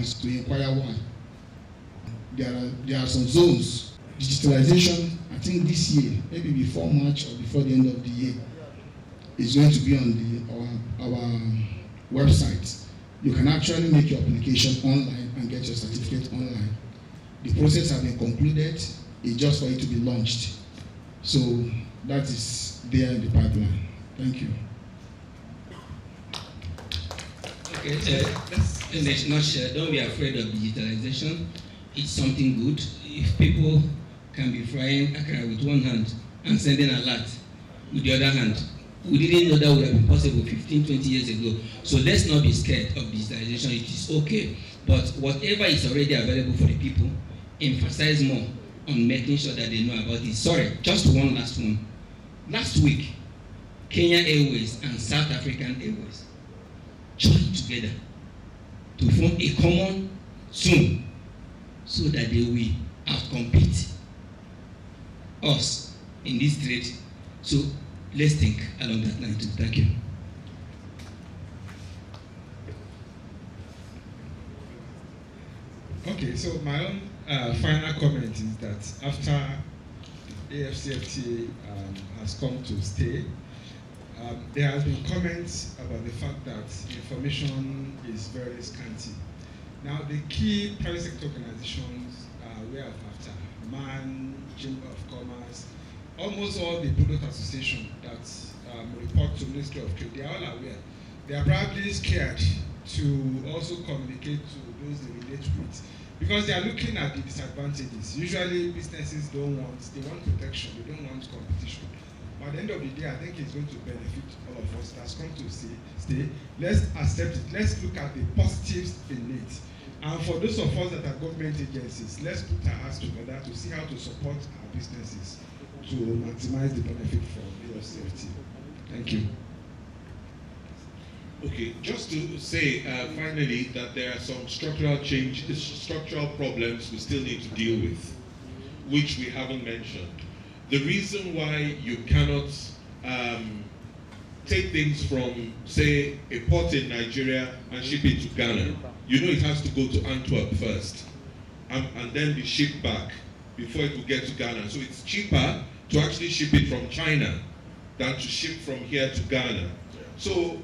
to inquire why. There are some zones. Digitalization, I think this year, maybe before March or before the end of the year, is going to be on our website. You can actually make your application online and get your certificate online. The process has been concluded. It's just for it to be launched. So that is there in the pipeline. Thank you. Okay, that's in a nutshell. Don't be afraid of digitalization. It's something good. If people can be frying akara with one hand and sending alert with the other hand, we didn't know that would have been possible 15, 20 years ago. So let's not be scared of digitalization. It is okay. But whatever is already available for the people, emphasize more on making sure that they know about it. Sorry, just one last one. Last week, Kenya Airways and South African Airways joined together to form a common zone so that they will outcompete us in this trade. So let's think along that line too. Thank you. Okay, so my own final comment is that after AFCFTA has come to stay, there has been comments about the fact that information is very scanty. Now, the key private sector organizations we have after MAN, Chamber of Commerce, almost all the product associations that report to Ministry of Trade, they are all aware. They are probably scared to also communicate to those they relate with because they are looking at the disadvantages. Usually businesses they want protection, they don't want competition. But at the end of the day, I think it's going to benefit all of us. It has come to stay. Let's accept it. Let's look at the positives in it. And for those of us that are government agencies, let's put our hands together to see how to support our businesses to maximize the benefit from your safety. Thank you. Okay, just to say finally that there are some structural problems we still need to deal with, which we haven't mentioned. The reason why you cannot take things from, say, a port in Nigeria and ship it to Ghana, you know it has to go to Antwerp first and then be shipped back before it will get to Ghana. So it's cheaper to actually ship it from China than to ship from here to Ghana. So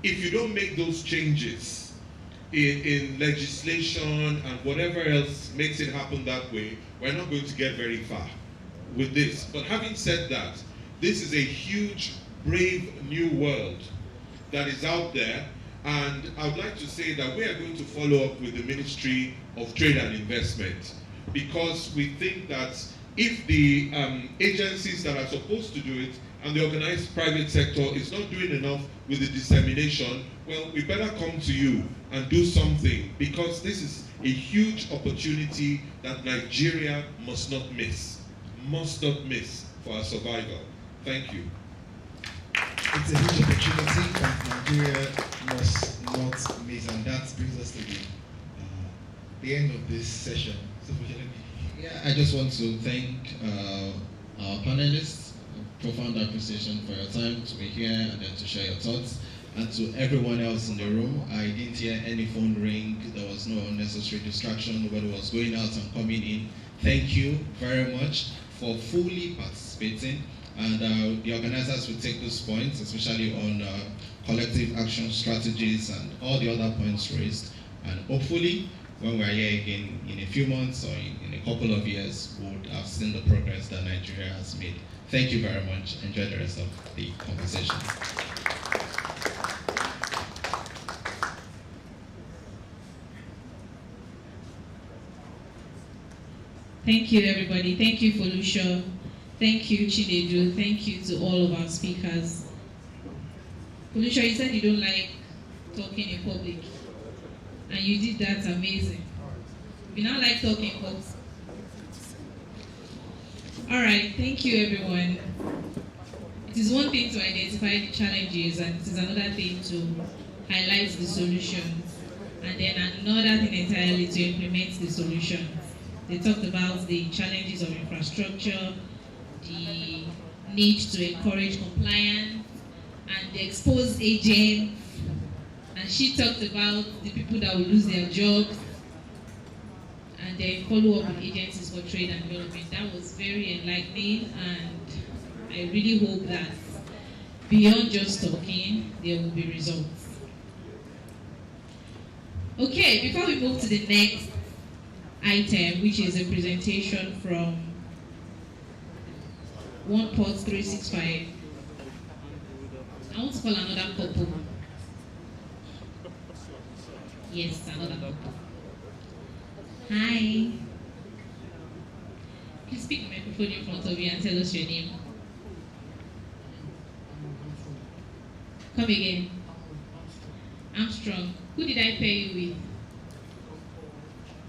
if you don't make those changes in legislation and whatever else makes it happen that way, we're not going to get very far with this. But having said that, this is a huge, brave new world that is out there, and I would like to say that we are going to follow up with the Ministry of Trade and Investment, because we think that if the agencies that are supposed to do it and the organized private sector is not doing enough with the dissemination, well, we better come to you and do something, because this is a huge opportunity that Nigeria must not miss for our survival. Thank you. It's a huge opportunity that Nigeria must not miss, and that brings us to the end of this session. So, I just want to thank our panelists. Profound appreciation for your time to be here and then to share your thoughts. And to everyone else in the room, I didn't hear any phone ring. There was no unnecessary distraction. Nobody was going out and coming in. Thank you very much for fully participating. And the organizers will take those points, especially on collective action strategies and all the other points raised. And hopefully, when we're here again in a few months or in a couple of years, we would have seen the progress that Nigeria has made. Thank you very much. Enjoy the rest of the conversation. Thank you, everybody. Thank you, Felucia. Thank you, Chinedu. Thank you to all of our speakers. Felucia, you said you don't like talking in public, and you did that amazing. We now like talking in public. All right, thank you, everyone. It is one thing to identify the challenges, and it is another thing to highlight the solutions, and then another thing entirely to implement the solutions. They talked about the challenges of infrastructure, the need to encourage compliance, and the exposed agents, and and she talked about the people that will lose their jobs and then follow up with agencies for trade and development. That was very enlightening, and I really hope that beyond just talking, there will be results. Okay, before we move to the next item, which is a presentation from One Port 365, I want to call another couple. Yes, another couple. Hi. Please speak the microphone in front of you and tell us your name. Come again. Armstrong. Who did I pair you with?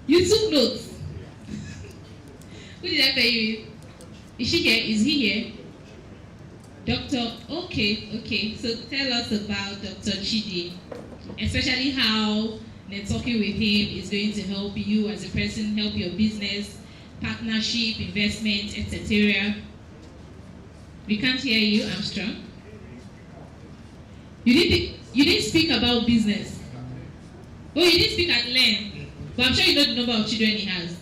You took notes. Who did I pair you with? Is she here? Is he here? Doctor. Okay. So tell us about Dr. Chidi, especially how networking with him is going to help you as a person, help your business, partnership, investment, etc. We can't hear you, Armstrong. You didn't speak about business. Oh, you didn't speak at length. But I'm sure you know the number of children he has.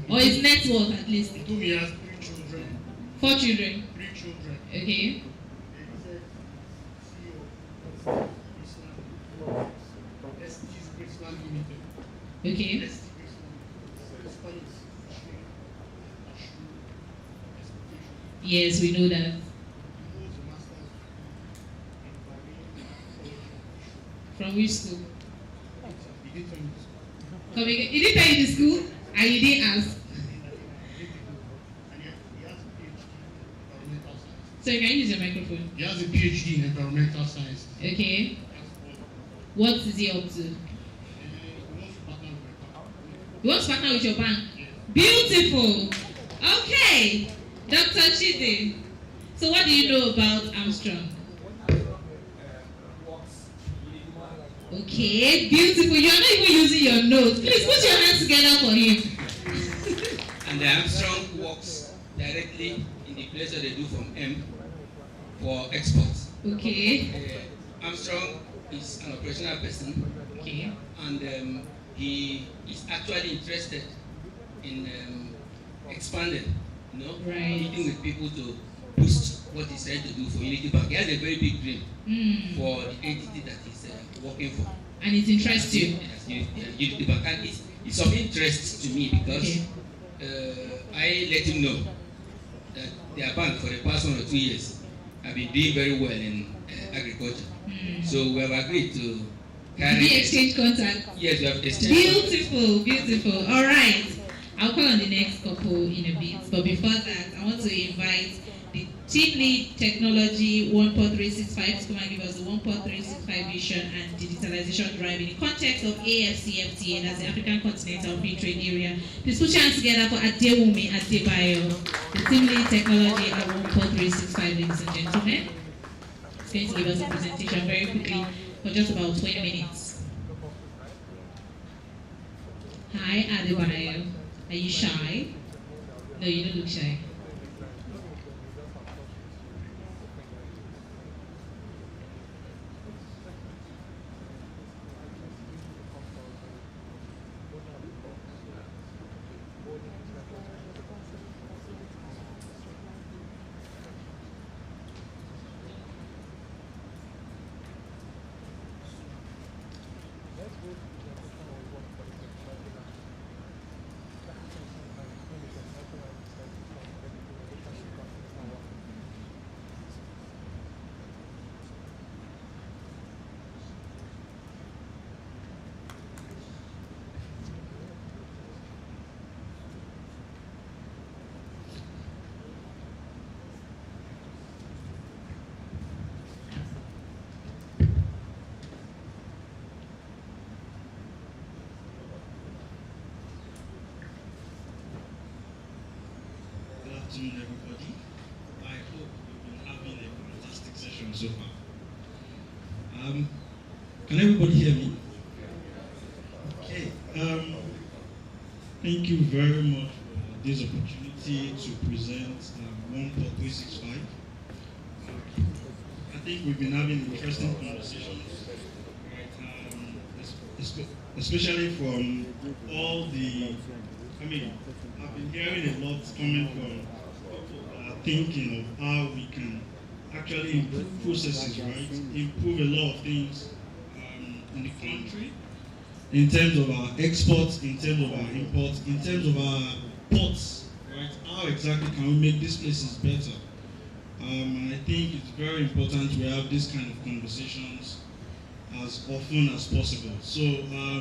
Or his net worth, at least. He told me he has 3 children. 4 children. 3 children. Okay. Okay. Yes, we know that. From which school? Come again. He didn't tell you the school, and you didn't ask. So you can use your microphone. He has a PhD in environmental science. Okay. What is he up to? He wants to partner with your bank. Beautiful. Okay. Dr. Chidi. So what do you know about Armstrong? Okay, beautiful. You are not even using your notes. Please put your hands together for him. And the Armstrong works directly in the place that they do from M for exports. Okay. Armstrong is an operational person. Okay. And he is actually interested in expanding, right, meeting with people to boost what he's trying to do for Unity Bank. He has a very big dream for the entity that he's working for. And it interests you? Yes, Unity Bank. And it's of interest to me because I let him know that their bank for the past 1 or 2 years have been doing very well in agriculture. So we have agreed to carry. Did we exchange contact? Yes, we have exchanged. Beautiful. All right. I'll call on the next couple in a bit. But before that, I want to invite the Team Lead Technology 1.365 to come and give us the 1.365 vision and digitalization drive in the context of AFCFTA, that's the African Continental Free Trade Area. Please put your hands together for Adewumi Adebayo, the Team Lead Technology at 1.365, ladies and gentlemen. He's going to give us a presentation very quickly for just about 20 minutes. Hi, Adebayo. Are you shy? No, you don't look shy. Good afternoon, everybody. I hope we've been having a fantastic session so far. Can everybody hear me? Okay. Thank you very much for this opportunity to present 1.365. I think we've been having interesting conversations, right? especially from all the, I've been hearing a lot coming from people that are thinking of how we can actually improve processes, right? Improve a lot of things in the country, in terms of our exports, in terms of our imports, in terms of our ports, right? How exactly can we make these places better? I think it's very important we have these kind of conversations as often as possible. So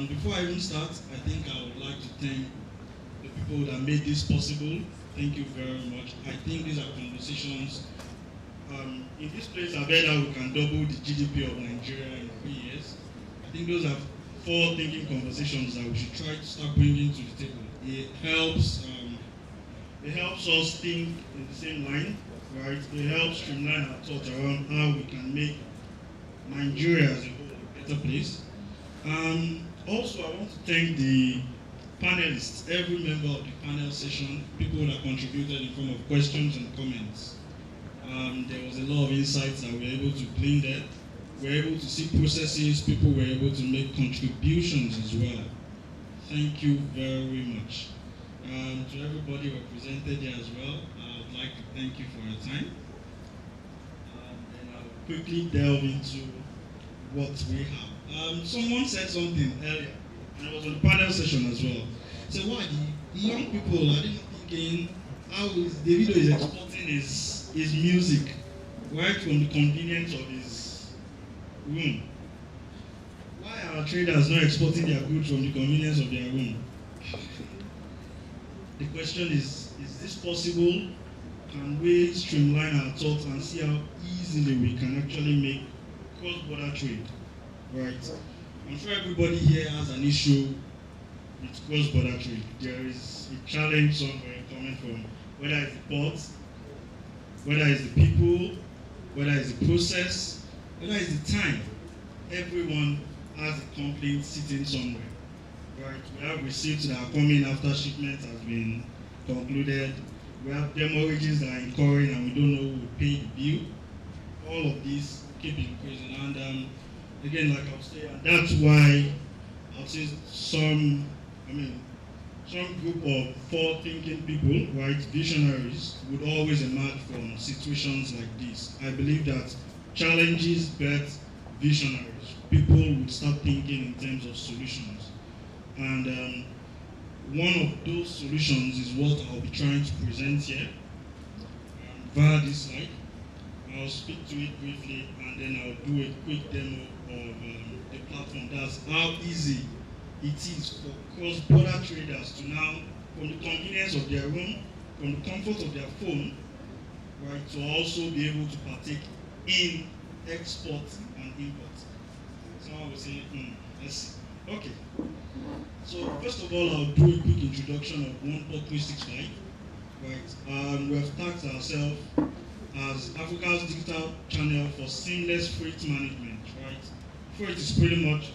before I even start, I think I would like to thank the people that made this possible. Thank you very much. I think these are conversations. In this place, I've heard how we can double the GDP of Nigeria in 3 years. I think those are forward-thinking conversations that we should try to start bringing to the table. It helps us think in the same line, right? It helps streamline our thoughts around how we can make Nigeria as a whole a better place. Also, I want to thank the panelists, every member of the panel session, people that contributed in form of questions and comments. There was a lot of insights that we were able to glean there. We were able to see processes, people were able to make contributions as well. Thank you very much. To everybody represented here as well, I would like to thank you for your time. And I'll quickly delve into what we have. Someone said something earlier, and it was on the panel session as well. So why the young people are thinking how Davido is exporting his music right from the convenience of his room? Why are traders not exporting their goods from the convenience of their room? The question is this possible? Can we streamline our thoughts and see how easily we can actually make cross-border trade? Right? I'm sure everybody here has an issue with cross-border trade. There is a challenge somewhere coming from, whether it's the ports, whether it's the people, whether it's the process, whether it's the time. Everyone has a complaint sitting somewhere. Right? We have receipts that are coming after shipment has been concluded. We have demurrages that are incurring and we don't know who will pay the bill. All of these keep increasing. And again, like I'll say, and that's why I'll say some group of forward-thinking people, right, visionaries, would always emerge from situations like this. I believe that challenges birth visionaries. People would start thinking in terms of solutions. And one of those solutions is what I'll be trying to present here via this slide. I'll speak to it briefly and then I'll do a quick demo of the platform. That's how easy it is for cross-border traders to now, from the convenience of their room, from the comfort of their phone, right, to also be able to partake in export and import. Someone will say, let's see. Okay. So first of all, I'll do a quick introduction of 1.365. Right. We have tagged ourselves as Africa's digital channel for seamless freight management. Right. Freight is pretty much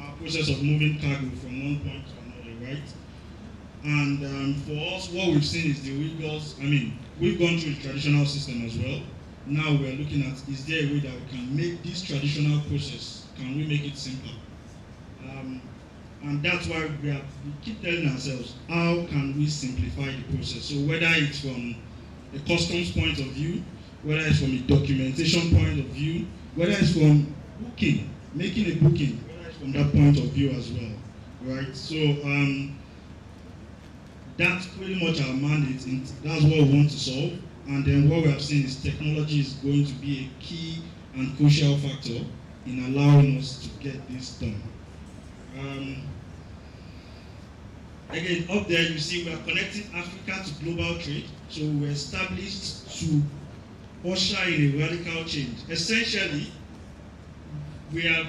our process of moving cargo from one point to another. Right. And for us, what we've seen is the rigors. We've gone through the traditional system as well. Now we're looking at, is there a way that we can make this traditional process, can we make it simpler? And that's why we keep telling ourselves, how can we simplify the process? So whether it's from a customs point of view, whether it's from a documentation point of view, whether it's from booking, making a booking, whether it's from that point of view as well, right? So that's pretty much our mandate, and that's what we want to solve. And then what we have seen is technology is going to be a key and crucial factor in allowing us to get this done. Again, up there you see we are connecting Africa to global trade. So we established to usher in a radical change. Essentially, we have,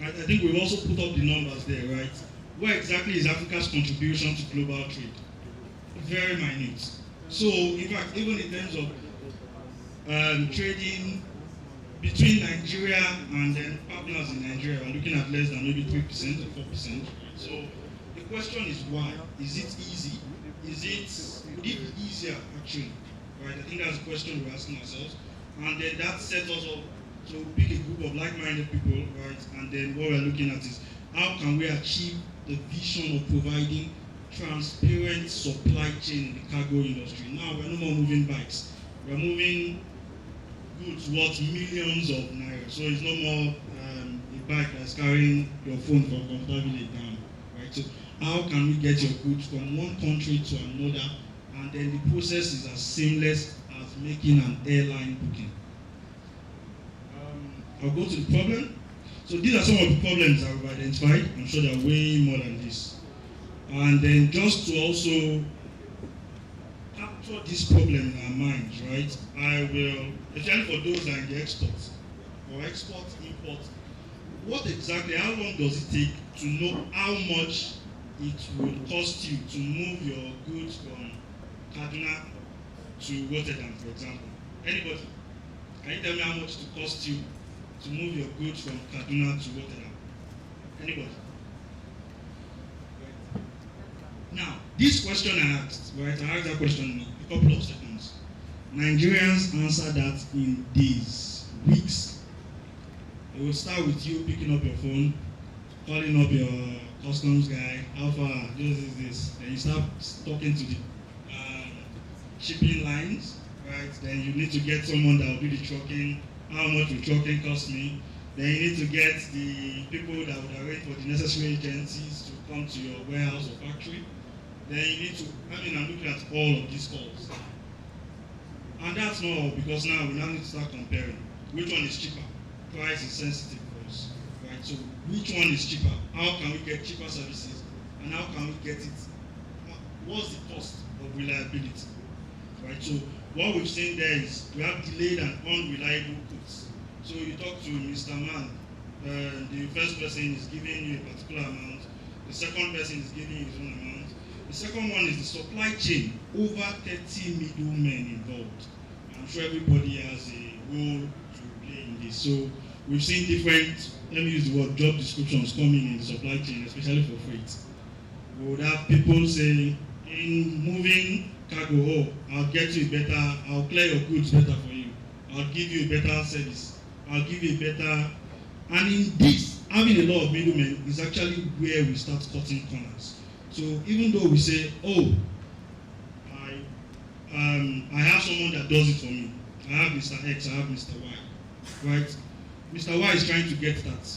I think we've also put up the numbers there, right? Where exactly is Africa's contribution to global trade? Very minute. So, in fact, even in terms of trading between Nigeria and then partners in Nigeria, we're looking at less than maybe 3% or 4%. So the question is why? Is it easy? Would it be easier actually? Right? I think that's the question we're asking ourselves. And then that sets us up to pick a group of like-minded people, right? And then what we're looking at is, how can we achieve the vision of providing transparent supply chain in the cargo industry? Now we're no more moving bikes. We're moving goods worth millions of naira. So it's no more a bike that's carrying your phone from Computer Village down, right? So how can we get your goods from one country to another, and then the process is as seamless as making an airline booking? I'll go to the problem. So these are some of the problems that we've identified. I'm sure there are way more than this. And then just to also capture this problem in our minds, right? I will, especially for those that are in the exports or export, import, what exactly, how long does it take to know how much it will cost you to move your goods from Kaduna to Rotterdam, for example? Anybody? Can you tell me how much it will cost you to move your goods from Kaduna to Rotterdam? Anybody? Right. Now, this question I asked, right? I asked that question in a couple of seconds. Nigerians answer that in days, weeks. It will start with you picking up your phone, calling up your customs guy, how far, this. Then you start talking to the shipping lines, right? Then you need to get someone that will do the trucking. How much will trucking cost me? Then you need to get the people that would arrange for the necessary agencies to come to your warehouse or factory. Then you need to, I'm looking at all of these calls. And that's not all, because now we now need to start comparing. Which one is cheaper? Price is sensitive for us, right? So which one is cheaper? How can we get cheaper services? And how can we get it? What's the cost of reliability, right? So what we've seen there is we have delayed and unreliable goods. So you talk to Mr. Man, the first person is giving you a particular amount, the second person is giving you his own amount. The second one is the supply chain, over 30 middlemen involved. I'm sure everybody has a role to play in this. So we've seen different, let me use the word, job descriptions coming in the supply chain, especially for freight. We would have people saying, in moving cargo, I'll get you better, I'll clear your goods better for you. I'll give you a better service. I'll give you a better, and in this, having a lot of middlemen is actually where we start cutting corners. So even though we say, oh, I have someone that does it for me. I have Mr. X, I have Mr. Y, right? Mr. Y is trying to get that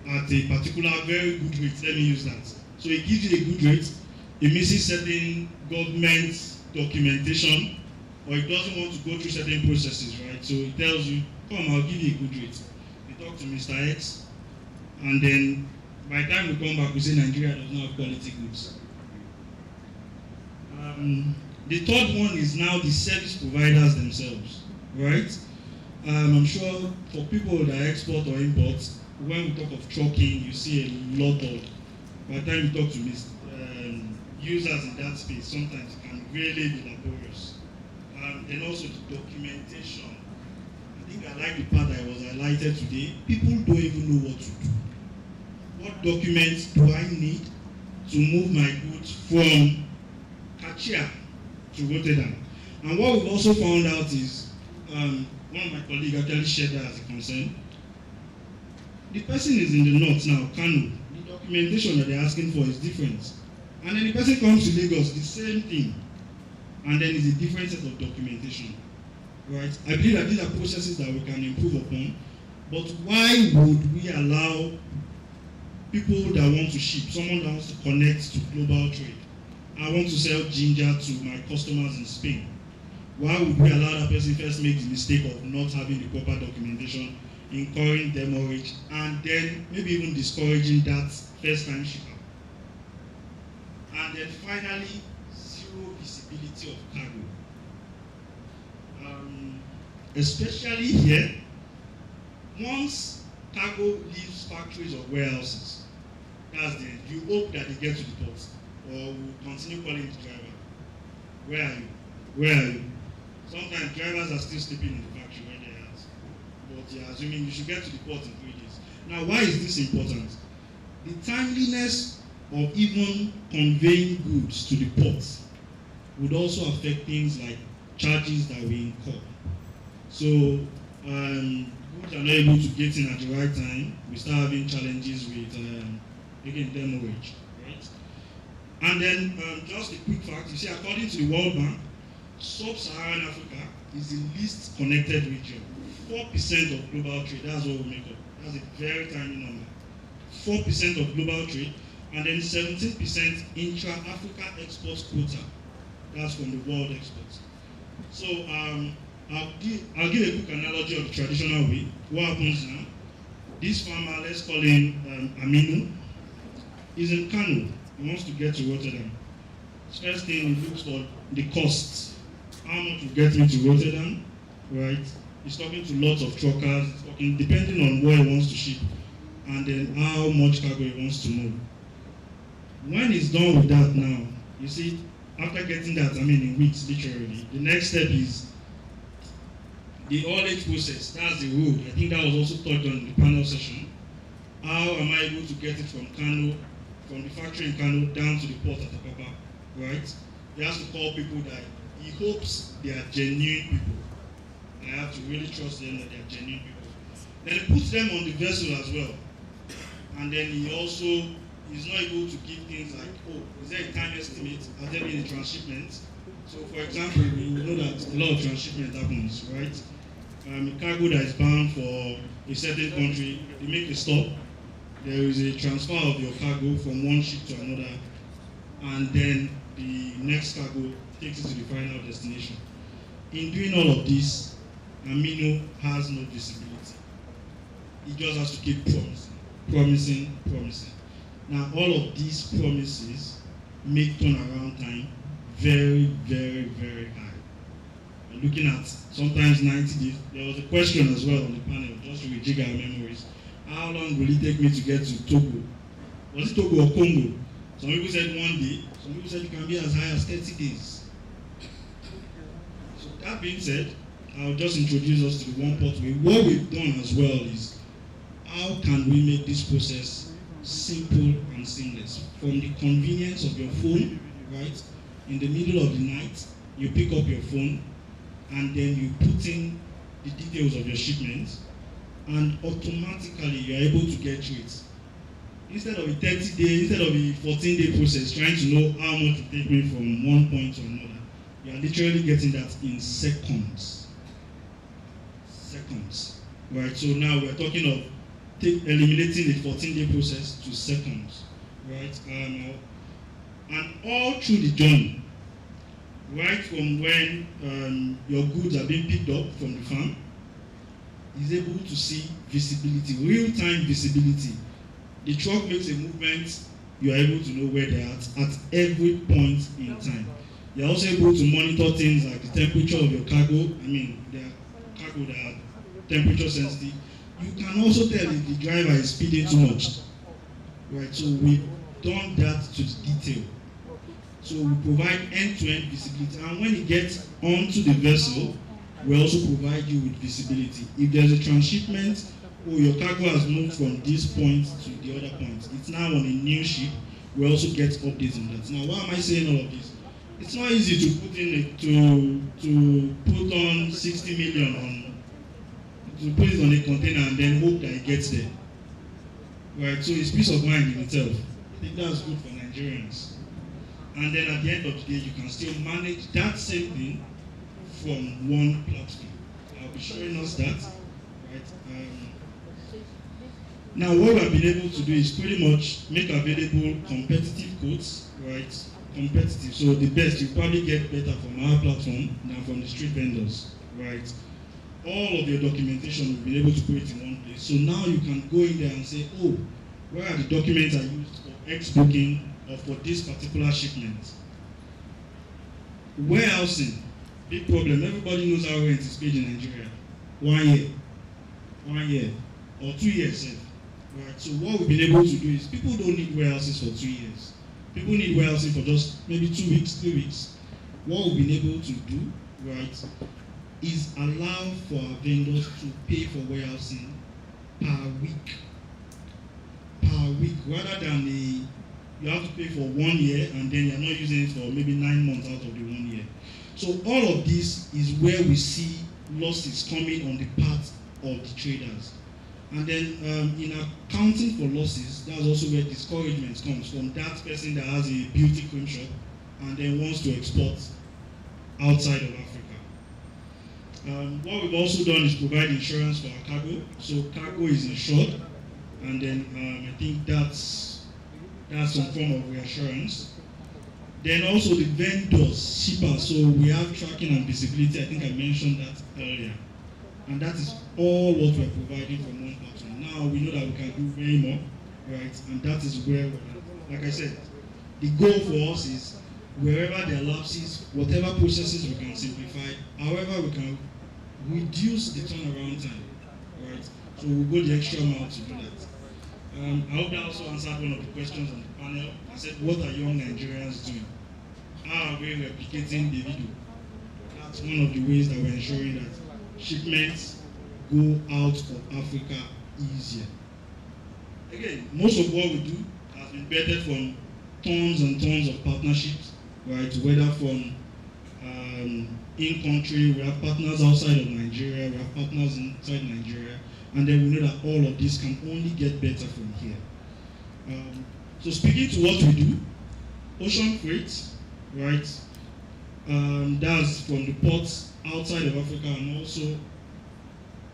at a particular very good rate. Let me use that. So he gives you a good rate. He misses certain government documentation, or he doesn't want to go through certain processes, right? So he tells you, come, I'll give you a good rate. You talk to Mr. X, and then by the time we come back, we say Nigeria does not have quality goods. The third one is now the service providers themselves, right? I'm sure for people that export or import, when we talk of trucking, you see a lot of, by the time you talk to users in that space, sometimes it can really be laborious. And also the documentation. I think I like the part that was highlighted today. People don't even know what to do. What documents do I need to move my goods from Kachia to Rotterdam? And what we've also found out is, one of my colleagues actually shared that as a concern. The person is in the north now, Kano. The documentation that they're asking for is different. And then the person comes to Lagos, the same thing. And then it's a different set of documentation, right? I believe that these are processes that we can improve upon. But why would we allow people that want to ship, someone that wants to connect to global trade? I want to sell ginger to my customers in Spain. Why would we allow that person first make the mistake of not having the proper documentation, incurring demurrage, and then maybe even discouraging that first-time shipper? And then finally, zero visibility of cargo. Especially here, once cargo leaves factories or warehouses, that's the end. You hope that they get to the port, or we'll continue calling the driver. Where are you? Where are you? Sometimes drivers are still sleeping in the factory where they are, but you're assuming you should get to the port in 3 days. Now, why is this important? The timeliness of even conveying goods to the port would also affect things like charges that we incur. So, goods are not able to get in at the right time, we start having challenges with, again, demurrage, right? And then, just a quick fact, you see, according to the World Bank, Sub-Saharan Africa is the least connected region. 4% of global trade, that's what we make up. That's a very tiny number. 4% of global trade, and then 17% intra-Africa export quota. That's from the world exports. So I'll give a quick analogy of the traditional way. What happens now? This farmer, let's call him Aminu, is in Kano. He wants to get to Rotterdam. First thing he looks for the costs. How much will get me to Rotterdam, right? He's talking to lots of truckers, talking depending on where he wants to ship, and then how much cargo he wants to move. When he's done with that now, you see, after getting that, in weeks, literally, the next step is the haulage process. That's the road. I think that was also touched on in the panel session. How am I able to get it from Kano, from the factory in Kano down to the port at Apapa, right? He has to call people that he hopes they are genuine people. I have to really trust them that they are genuine people. Then he puts them on the vessel as well. And then he also is not able to give things like, oh, is there a time estimate? Has there been a transshipment? So for example, we know that a lot of transshipment happens, right? A cargo that is bound for a certain country, they make a stop. There is a transfer of your cargo from one ship to another, and then the next cargo takes it to the final destination. In doing all of this, Amino has no visibility. He just has to keep promising. Now, all of these promises make turnaround time very, very, very high. We're looking at sometimes 90 days. There was a question as well on the panel, just to rejig our memories. How long will it take me to get to Togo? Was it Togo or Congo? Some people said 1 day. Some people said it can be as high as 30 days. So that being said, I'll just introduce us to the one pathway. What we've done as well is, how can we make this process simple and seamless? From the convenience of your phone, right? In the middle of the night, you pick up your phone and then you put in the details of your shipment, and automatically you're able to get through it. Instead of a 30-day, instead of a 14-day process, trying to know how much it takes me from one point to another, you are literally getting that in seconds. Right? So now we're talking of eliminating the 14-day process to seconds, right? And all through the journey, right from when your goods are being picked up from the farm, is able to see visibility, real-time visibility. The truck makes a movement, you are able to know where they are at every point in time. You are also able to monitor things like the temperature of your cargo. There are cargo that are temperature sensitive. You can also tell if the driver is speeding too much. Right, so we've done that to the detail. So we provide end-to-end visibility, and when it gets onto the vessel, we also provide you with visibility. If there's a transshipment, or your cargo has moved from this point to the other point, it's now on a new ship, we also get updates on that. Now, why am I saying all of this? It's not easy to put in to put on 60 million on, to put it on a container and then hope that it gets there. Right, so it's peace of mind in itself. I think that's good for Nigerians. And then at the end of the day, you can still manage that same thing from one platform. I'll be showing us that. Right. Now, what we've been able to do is pretty much make available competitive quotes, right? Competitive. So the best, you probably get better from our platform than from the street vendors, right? All of your documentation will be able to put it in one place. So now you can go in there and say, oh, where are the documents I used for X booking or for this particular shipment? Warehousing, big problem. Everybody knows how rent is paid in Nigeria. 1 year, or 2 years. Right. So what we've been able to do is, people don't need warehouses for 2 years. People need warehousing for just maybe 2 weeks, 3 weeks. What we've been able to do, right, is allow for our vendors to pay for warehousing per week, rather than you have to pay for 1 year and then you're not using it for maybe 9 months out of the 1 year. So all of this is where we see losses coming on the part of the traders. And then in accounting for losses, that's also where discouragement comes from that person that has a beauty cream shop and then wants to export outside of Africa. What we've also done is provide insurance for our cargo. So cargo is insured, and then I think that's some form of reassurance. Then also the vendors, shippers, so we have tracking and visibility. I think I mentioned that earlier. And that is all what we are providing from one platform. Now we know that we can do way more, right? And that is where, like I said, the goal for us is wherever there are lapses, whatever processes we can simplify, however we can reduce the turnaround time, right? So we'll go the extra mile to do that. I hope that also answered one of the questions on the panel. I said, what are young Nigerians doing? How are we replicating the video? That's one of the ways that we're ensuring that shipments go out of Africa easier. Again, most of what we do has been vetted from tons and tons of partnerships, right? Whether from in-country, we have partners outside of Nigeria, we have partners inside Nigeria, and then we know that all of this can only get better from here. So speaking to what we do, ocean freight, right? That's from the ports outside of Africa and also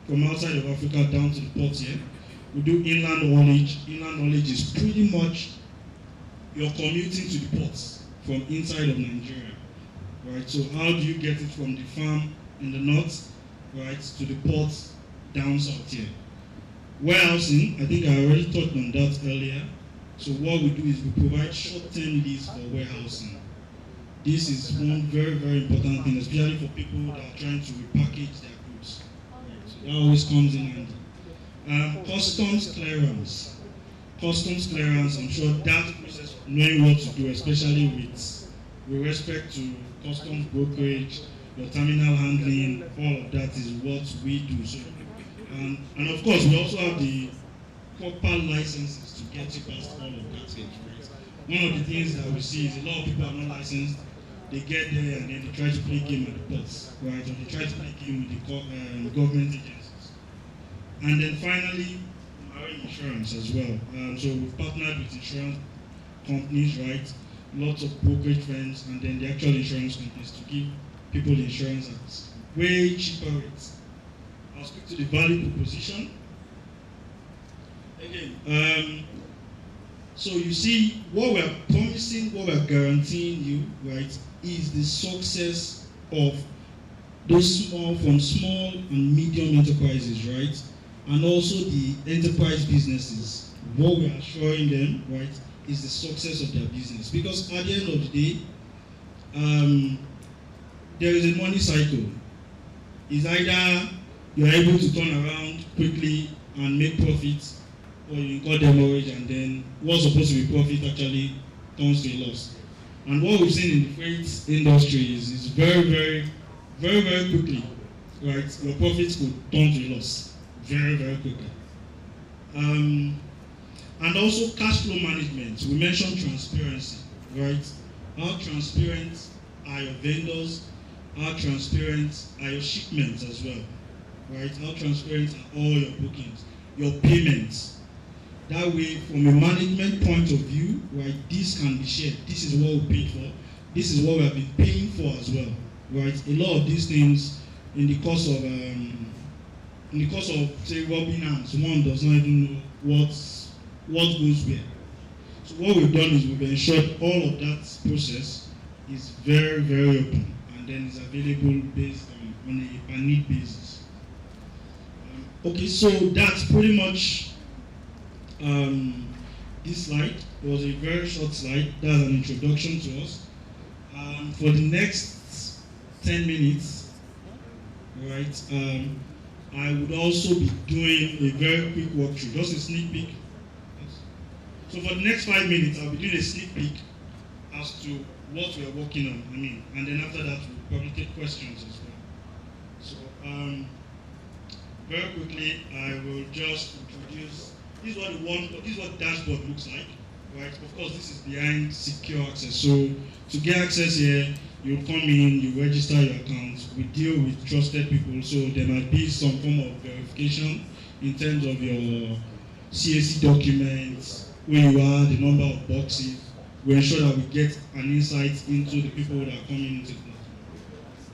from outside of Africa down to the ports here. We do inland haulage. Inland haulage is pretty much you're commuting to the ports from inside of Nigeria, right? So how do you get it from the farm in the north, right, to the ports down south here? Warehousing, I think I already touched on that earlier. So what we do is we provide short-term lease for warehousing. This is one very, very important thing, especially for people that are trying to repackage their goods. So that always comes in handy. Customs clearance. Customs clearance, I'm sure that process of knowing what to do, especially with respect to customs brokerage, your terminal handling, all of that is what we do. So, and of course, we also have the proper licenses to get you past all of that stage, right? One of the things that we see is a lot of people are not licensed. They get there and then they try to play game at the ports, right? Or they try to play game with the government agencies. And then finally, marine insurance as well. So we've partnered with insurance companies, right? Lots of brokerage firms, and then the actual insurance companies to give people insurance at way cheaper rates. I'll speak to the value proposition. Again, so you see, what we're promising, what we're guaranteeing you, right, is the success of those small and medium enterprises, right, and also the enterprise businesses. What we are assuring them, right, is the success of their business. Because at the end of the day, there is a money cycle. It's either you're able to turn around quickly and make profits, or you incur demurrage and then what's supposed to be profit actually turns to a loss. And what we've seen in the freight industry is very, very, very, very quickly, right? Your profits could turn to a loss very, very quickly. And also cash flow management. We mentioned transparency, right? How transparent are your vendors? How transparent are your shipments as well, right? How transparent are all your bookings, your payments? That way, from a management point of view, right, this can be shared. This is what we paid for. This is what we have been paying for as well, right? A lot of these things, in the course of say rubbing hands, one does not even know what goes where. So what we've done is we've ensured all of that process is very, very open, and then is available based on a per need basis. Okay, so that's pretty much. This slide was a very short slide. That's an introduction to us. For the next 10 minutes, right, I would also be doing a very quick walkthrough, just a sneak peek. So for the next 5 minutes, I'll be doing a sneak peek as to what we are working on. And then after that, we'll probably take questions as well. So very quickly, I will just introduce. This is what dashboard looks like, right? Of course, this is behind secure access. So to get access here, you come in, you register your account. We deal with trusted people, so there might be some form of verification in terms of your CAC documents, where you are, the number of boxes. We ensure that we get an insight into the people that are coming into the platform.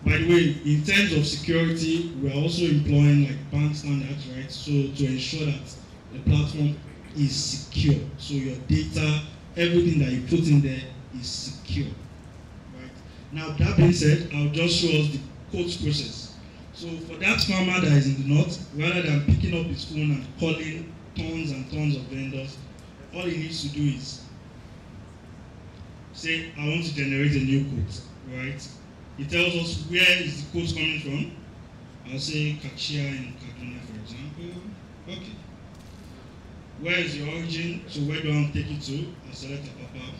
By the way, in terms of security, we are also employing like bank standards, right? So to ensure that the platform is secure. So your data, everything that you put in there is secure. Right? Now that being said, I'll just show us the quotes process. So for that farmer that is in the north, rather than picking up his phone and calling tons and tons of vendors, all he needs to do is say, I want to generate a new quote, right? It tells us where is the quote coming from. I'll say Kachia in Kaduna, for example. Okay. Where is the origin? So where do I take it to? I'll select Apapa.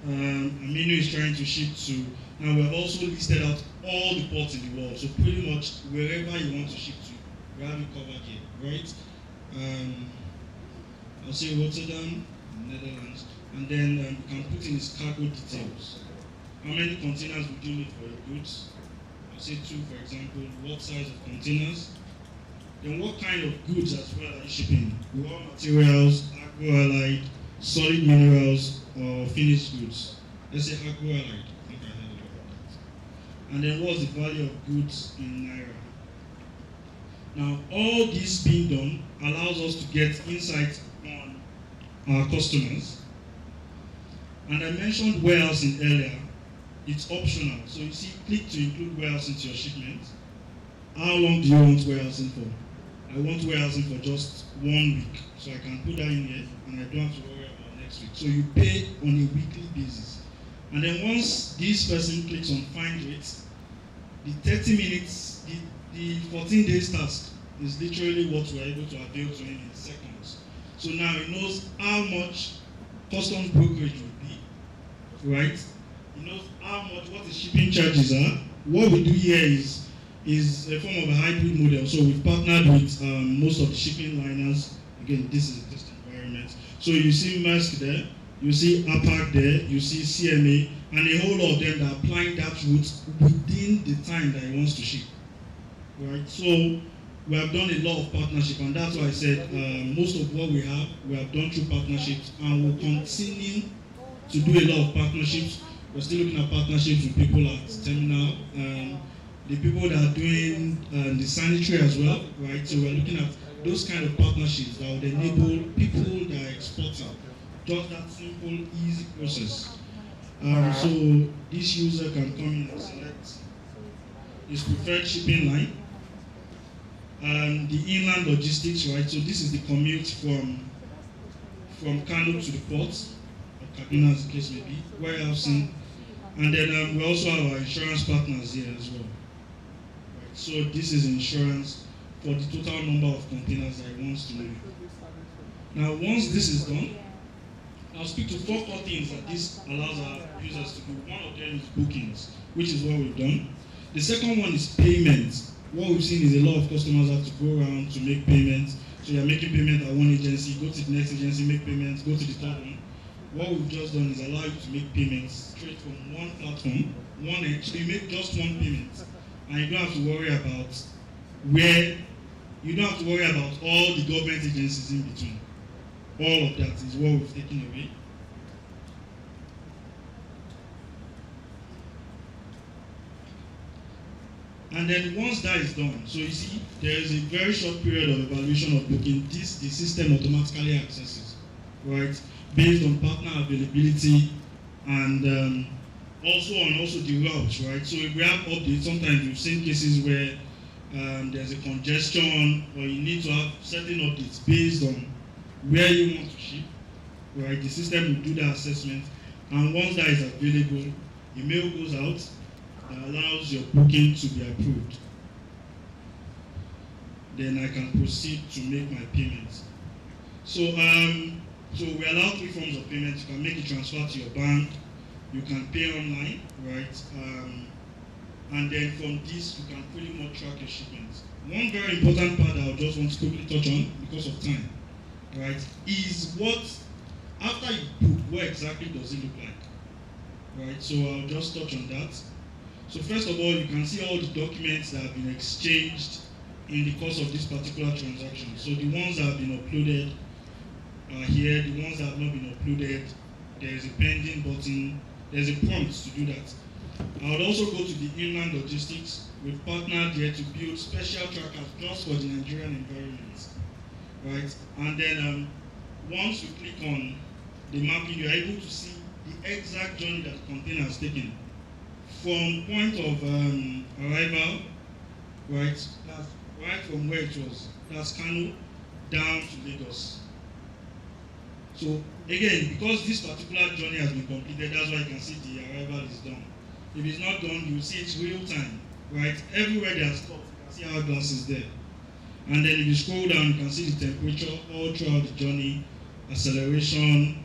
Aminu is trying to ship to. Now we have also listed out all the ports in the world. So pretty much wherever you want to ship to, we have it covered here, right? I'll say Rotterdam, Netherlands, and then you can put in its cargo details. How many containers would you need for your goods? I'll say 2, for example. What size of containers? Then what kind of goods as well are you shipping? Raw materials, agro-allied, solid minerals, or finished goods? Let's say agro-allied. I think I heard about that. And then what's the value of goods in Naira? Now, all this being done allows us to get insight on our customers. And I mentioned warehousing earlier. It's optional. So you see, click to include warehousing to your shipment. How long do you want warehousing for? I want warehousing for just 1 week. So I can put that in here and I don't have to worry about next week. So you pay on a weekly basis. And then once this person clicks on find rates, the 30 minutes, the 14 days task is literally what we're able to avail to him in seconds. So now he knows how much customs brokerage would be, right? He knows how much, what the shipping charges are. What we do here is a form of a hybrid model. So we've partnered with most of the shipping liners. Again, this is a test environment. So you see Maersk there, you see APAC there, you see CMA, and a whole lot of them that are applying that route within the time that he wants to ship. Right? So we have done a lot of partnership, and that's why I said most of what we have done through partnerships, and we'll continue to do a lot of partnerships. We're still looking at partnerships with people at Terminal, the people that are doing the sanitary as well, right? So we're looking at those kind of partnerships that would enable people that are exporting, just that simple, easy process. So this user can come in and select his preferred shipping line, the inland logistics, right? So this is the commute from Kano to the port, or Kaduna as the case may be, warehousing, and then we also have our insurance partners here as well. Right? So this is insurance for the total number of containers that he wants to move. Now once this is done, I'll speak to 4 core things that this allows our users to do. One of them is bookings, which is what we've done. The second one is payments. What we've seen is a lot of customers have to go around to make payments. So you're making payment at one agency, go to the next agency, make payments, go to the third one. What we've just done is allow you to make payments straight from one platform, one edge. So you make just one payment. And you don't have to worry about all the government agencies in between. All of that is what we've taken away. And then once that is done, so you see, there is a very short period of evaluation of booking. The system automatically accesses, right? Based on partner availability and also the routes, right? So if we have updates, sometimes we've seen cases where there's a congestion or you need to have certain updates based on where you want to ship, right? The system will do the assessment, and once that is available, a mail goes out that allows your booking to be approved. Then I can proceed to make my payments. So we allow 3 forms of payment. You can make a transfer to your bank, you can pay online, right? And then from this, you can pretty much track your shipments. One very important part that I just want to quickly touch on because of time, right, is what, after you book, what exactly does it look like? right? So I'll just touch on that. So first of all, you can see all the documents that have been exchanged in the course of this particular transaction. So the ones that have been uploaded are here, the ones that have not been uploaded, there is a pending button, there's a prompt to do that. I would also go to the inland logistics. We've partnered here to build special trackers just for the Nigerian environment, right? And then once you click on the mapping, you're able to see the exact journey that the container has taken from point of arrival, right? That's right from where it was, that's Kano, down to Lagos. So again, because this particular journey has been completed, that's why you can see the arrival is done. If it's not done, you see it's real time, right? Everywhere they are stopped, you can see hourglass is there. And then if you scroll down, you can see the temperature all throughout the journey, acceleration,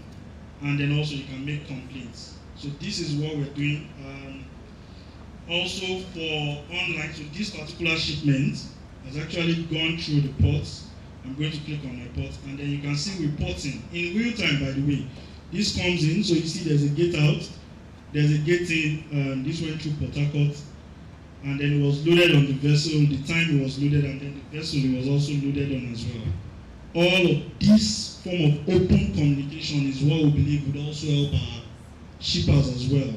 and then also you can make complaints. So this is what we're doing. Also for online, so this particular shipment has actually gone through the ports. I'm going to click on my port, and then you can see reporting in real time, by the way. This comes in, so you see there's a gate out, there's a gate in, this went through Port Harcourt, and then it was loaded on the vessel, the time it was loaded, and then the vessel it was also loaded on as well. All of this form of open communication is what we believe would also help our shippers as well.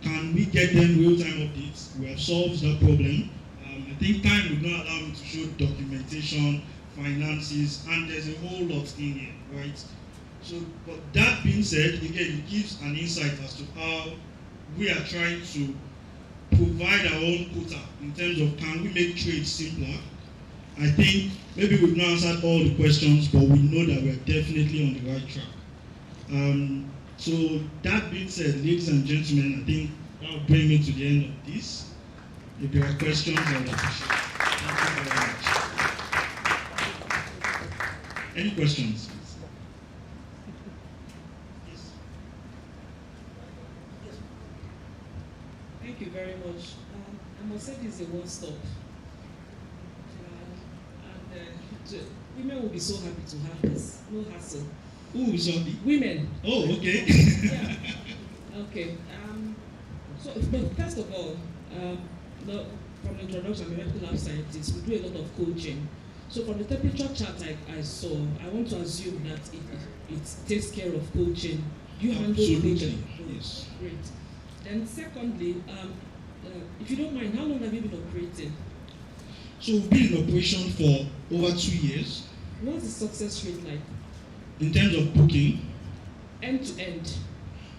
Can we get them real-time updates? We have solved that problem. I think time would not allow me to show documentation, finances, and there's a whole lot in here, right? So, but that being said, again, it gives an insight as to how we are trying to provide our own quota in terms of can we make trade simpler. I think maybe we've not answered all the questions, but we know that we're definitely on the right track. So that being said, ladies and gentlemen, I think that will bring me to the end of this. If there are questions, I would appreciate it. Thank you very much. Any questions? Yes. Thank you very much. I must say this is a one-stop. Women will be so happy to have this. No hassle. Who is happy? Women. Oh, okay. Yeah. Okay. So, but first of all, from the introduction, I'm a medical lab scientist. We do a lot of coaching. So from the temperature chart I saw, I want to assume that it takes care of coaching. You handle coaching. Yes. Great. Then secondly, if you don't mind, how long have you been operating? So we've been in operation for over 2 years. What's the success rate like? In terms of booking? End to end.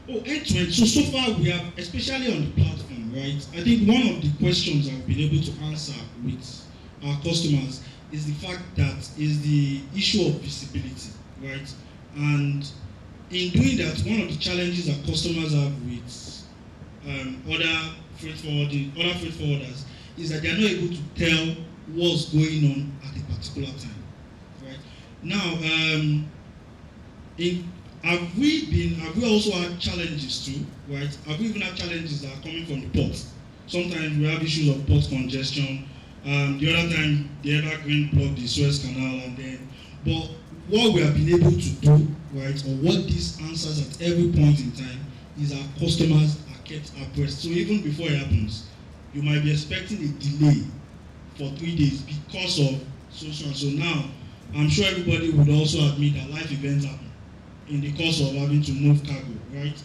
Oh, end to end. So far we have, especially on the platform, right? I think one of the questions I've been able to answer with our customers is the fact that is the issue of visibility, right? And in doing that, one of the challenges that customers have with other freight forwarders is that they are not able to tell what's going on at a particular time, right? Now, have we also had challenges too, right? Have we even had challenges that are coming from the port? Sometimes we have issues of port congestion. The other time, the Evergreen blocked the Suez Canal, but what we have been able to do, right, or what this answers at every point in time, is our customers are kept abreast. So even before it happens, you might be expecting a delay for 3 days because of so. So now, I'm sure everybody would also admit that life events happen in the course of having to move cargo, right?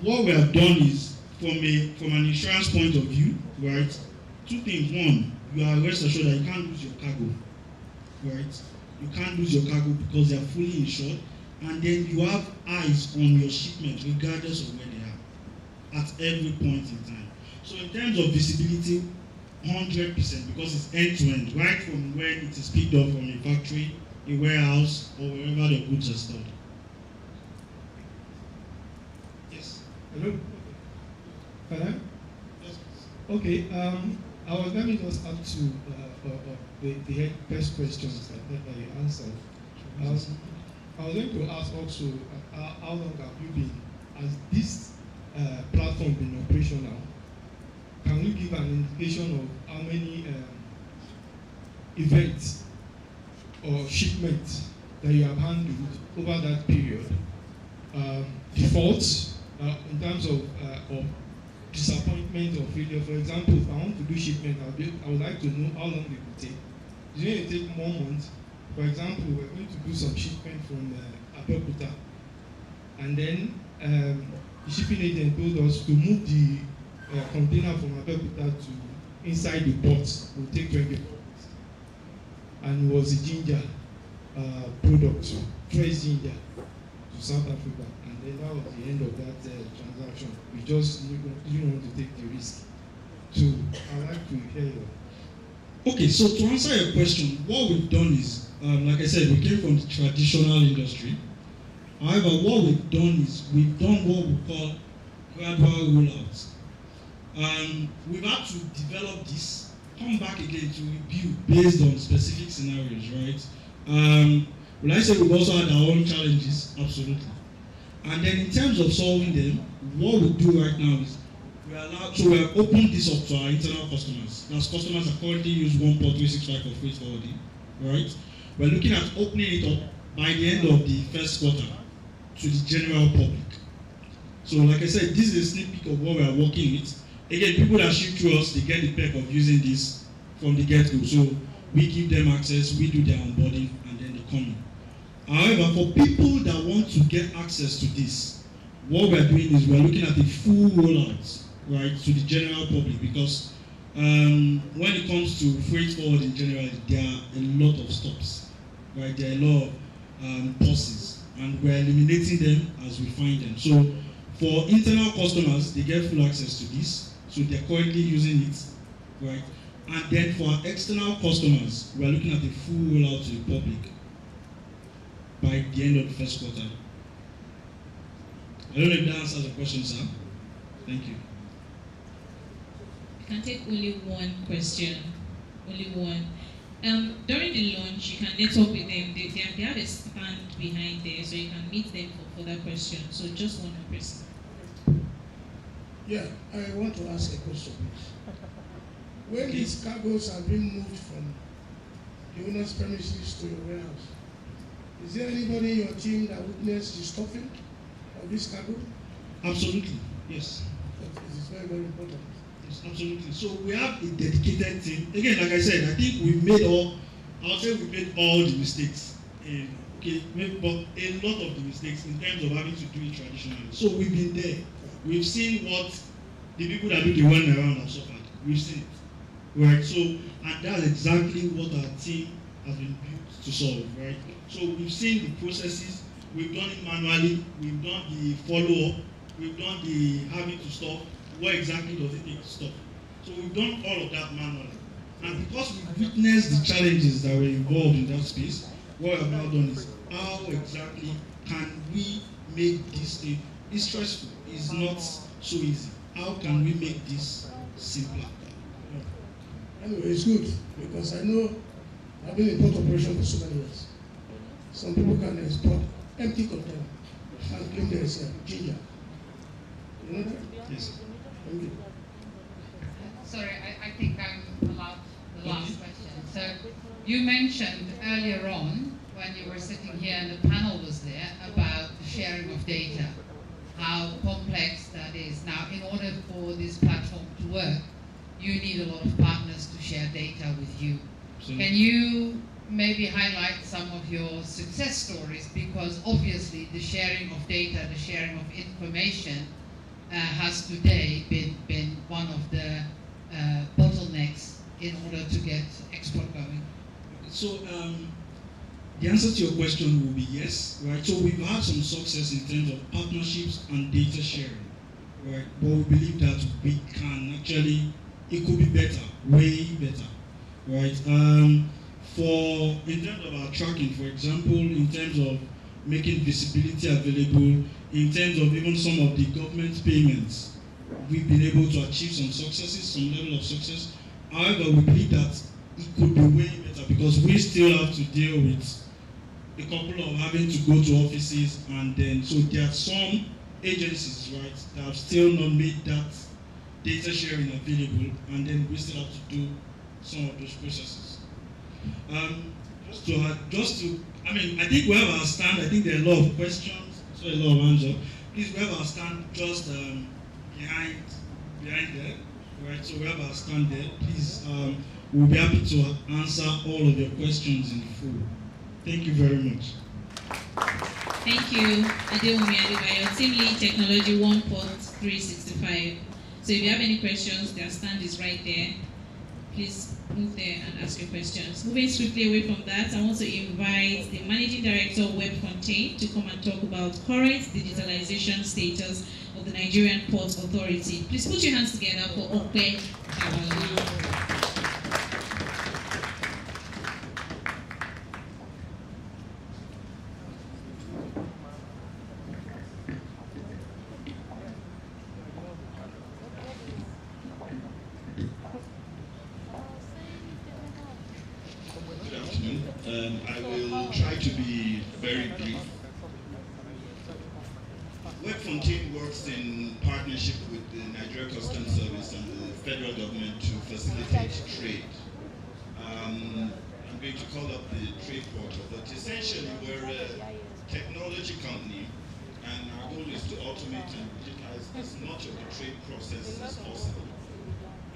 What we have done is, from an insurance point of view, right, 2 things. One, you are rest assured that you can't lose your cargo, right? You can't lose your cargo because they are fully insured, and then you have eyes on your shipment regardless of where they are at every point in time. So in terms of visibility, 100% because it's end to end, right from when it is picked up from a factory, a warehouse, or wherever the goods are stored. Yes. Hello? Hello? Yes. Okay, let me just add to the first questions that you answered. I was going to ask also, how long have you been, has this platform been operational? Can you give an indication of how many events or shipments that you have handled over that period? Defaults in terms of disappointment or failure. For example, if I want to do shipment, I would like to know how long it will take. It's going to take more months. For example, we're going to do some shipment from Abeokuta, and then the shipping agent told us to move the container from Abeokuta to inside the port will take 20 minutes. And it was a ginger product, fresh ginger, to South Africa. And then that was the end of that transaction. We just didn't want to take the risk. So I'd like to hear your. Okay, so to answer your question, what we've done is, like I said, we came from the traditional industry. However, what we've done is we've done what we call gradual rollouts. We've had to develop this, come back again to review based on specific scenarios, right? Will I say we've also had our own challenges? Absolutely. And then in terms of solving them, what we do right now is we have opened this up to our internal customers. As customers that currently use 1.365 for freight forwarding, right? We're looking at opening it up by the end of the first quarter to the general public. So like I said, this is a sneak peek of what we are working with. Again, people that ship through us, they get the perk of using this from the get-go. So we give them access, we do their onboarding, and then they come in. However, for people that want to get access to this, what we're doing is we're looking at a full rollout, right, to the general public, because when it comes to freight forwarding generally, there are a lot of stops, right? There are a lot of pauses, and we're eliminating them as we find them. So for internal customers, they get full access to this, so they're currently using it, right? And then for our external customers, we're looking at a full rollout to the public by the end of the first quarter. I don't know if that answers the question, sir. Thank you. You can take only one question, only one. During the launch, you can network with them. They have a stand behind there, so you can meet them for further questions. So just one person. Yeah, I want to ask a question, please. When these cargoes are being moved from the owner's premises to your warehouse, is there anybody in your team that witnessed the stuffing of this cargo? Absolutely, yes. That is very, very important. Yes, absolutely. So we have a dedicated team. Again, like I said, I think we've made all the mistakes. But a lot of the mistakes in terms of having to do it traditionally. So we've been there. We've seen what the people that do the run around have suffered. We've seen it, right? So, and that's exactly what our team has been built to solve, right? So we've seen the processes, we've done it manually, we've done the follow-up, we've done the having to stop. What exactly does it take to stop? So we've done all of that manually. And because we've witnessed the challenges that were involved in that space, what we have now done is how exactly can we make this thing? It's stressful, it's not so easy. How can we make this simpler? Anyway, it's good because I know I've been in port operation for so many years. Some people can export empty container and claim there is a ginger. You know that? Yes. Thank you. Sorry, I think I'm allowed the last question. So you mentioned earlier on when you were sitting here and the panel was there about the sharing of data, how complex that is. Now, in order for this platform to work, you need a lot of partners to share data with you. Absolutely. Can you maybe highlight some of your success stories? Because obviously the sharing of data, the sharing of information has today been one of the bottlenecks in order to get export going. So the answer to your question will be yes, right? So we've had some success in terms of partnerships and data sharing, right? But we believe that we can actually, it could be better, way better, right? In terms of our tracking, for example, in terms of making visibility available, in terms of even some of the government payments, we've been able to achieve some successes, some level of success. However, we believe that it could be way better because we still have to deal with a couple of having to go to offices, and then so there are some agencies, right, that have still not made that data sharing available, and then we still have to do some of those processes. I think we have our stand. I think there are a lot of questions, so a lot of answers. please, we have our stand just behind there, right? So we have our stand there. Please, we'll be happy to answer all of your questions in full. Thank you very much. Thank you, Adewumi Adebayo, Team Lead Technology 1 Port 365. So if you have any questions, their stand is right there. Please move there and ask your questions. Moving swiftly away from that, I want to invite the Managing Director of WebFontaine to come and talk about current digitalization status of the Nigerian Ports Authority. Please put your hands together for Okpe Bawala. I will try to be very brief. WebFontaine works in partnership with the Nigeria Customs Service and the federal government to facilitate trade. I'm going to call up the trade portal, but essentially we're a technology company, and our goal is to automate and digitize as much of the trade process as possible.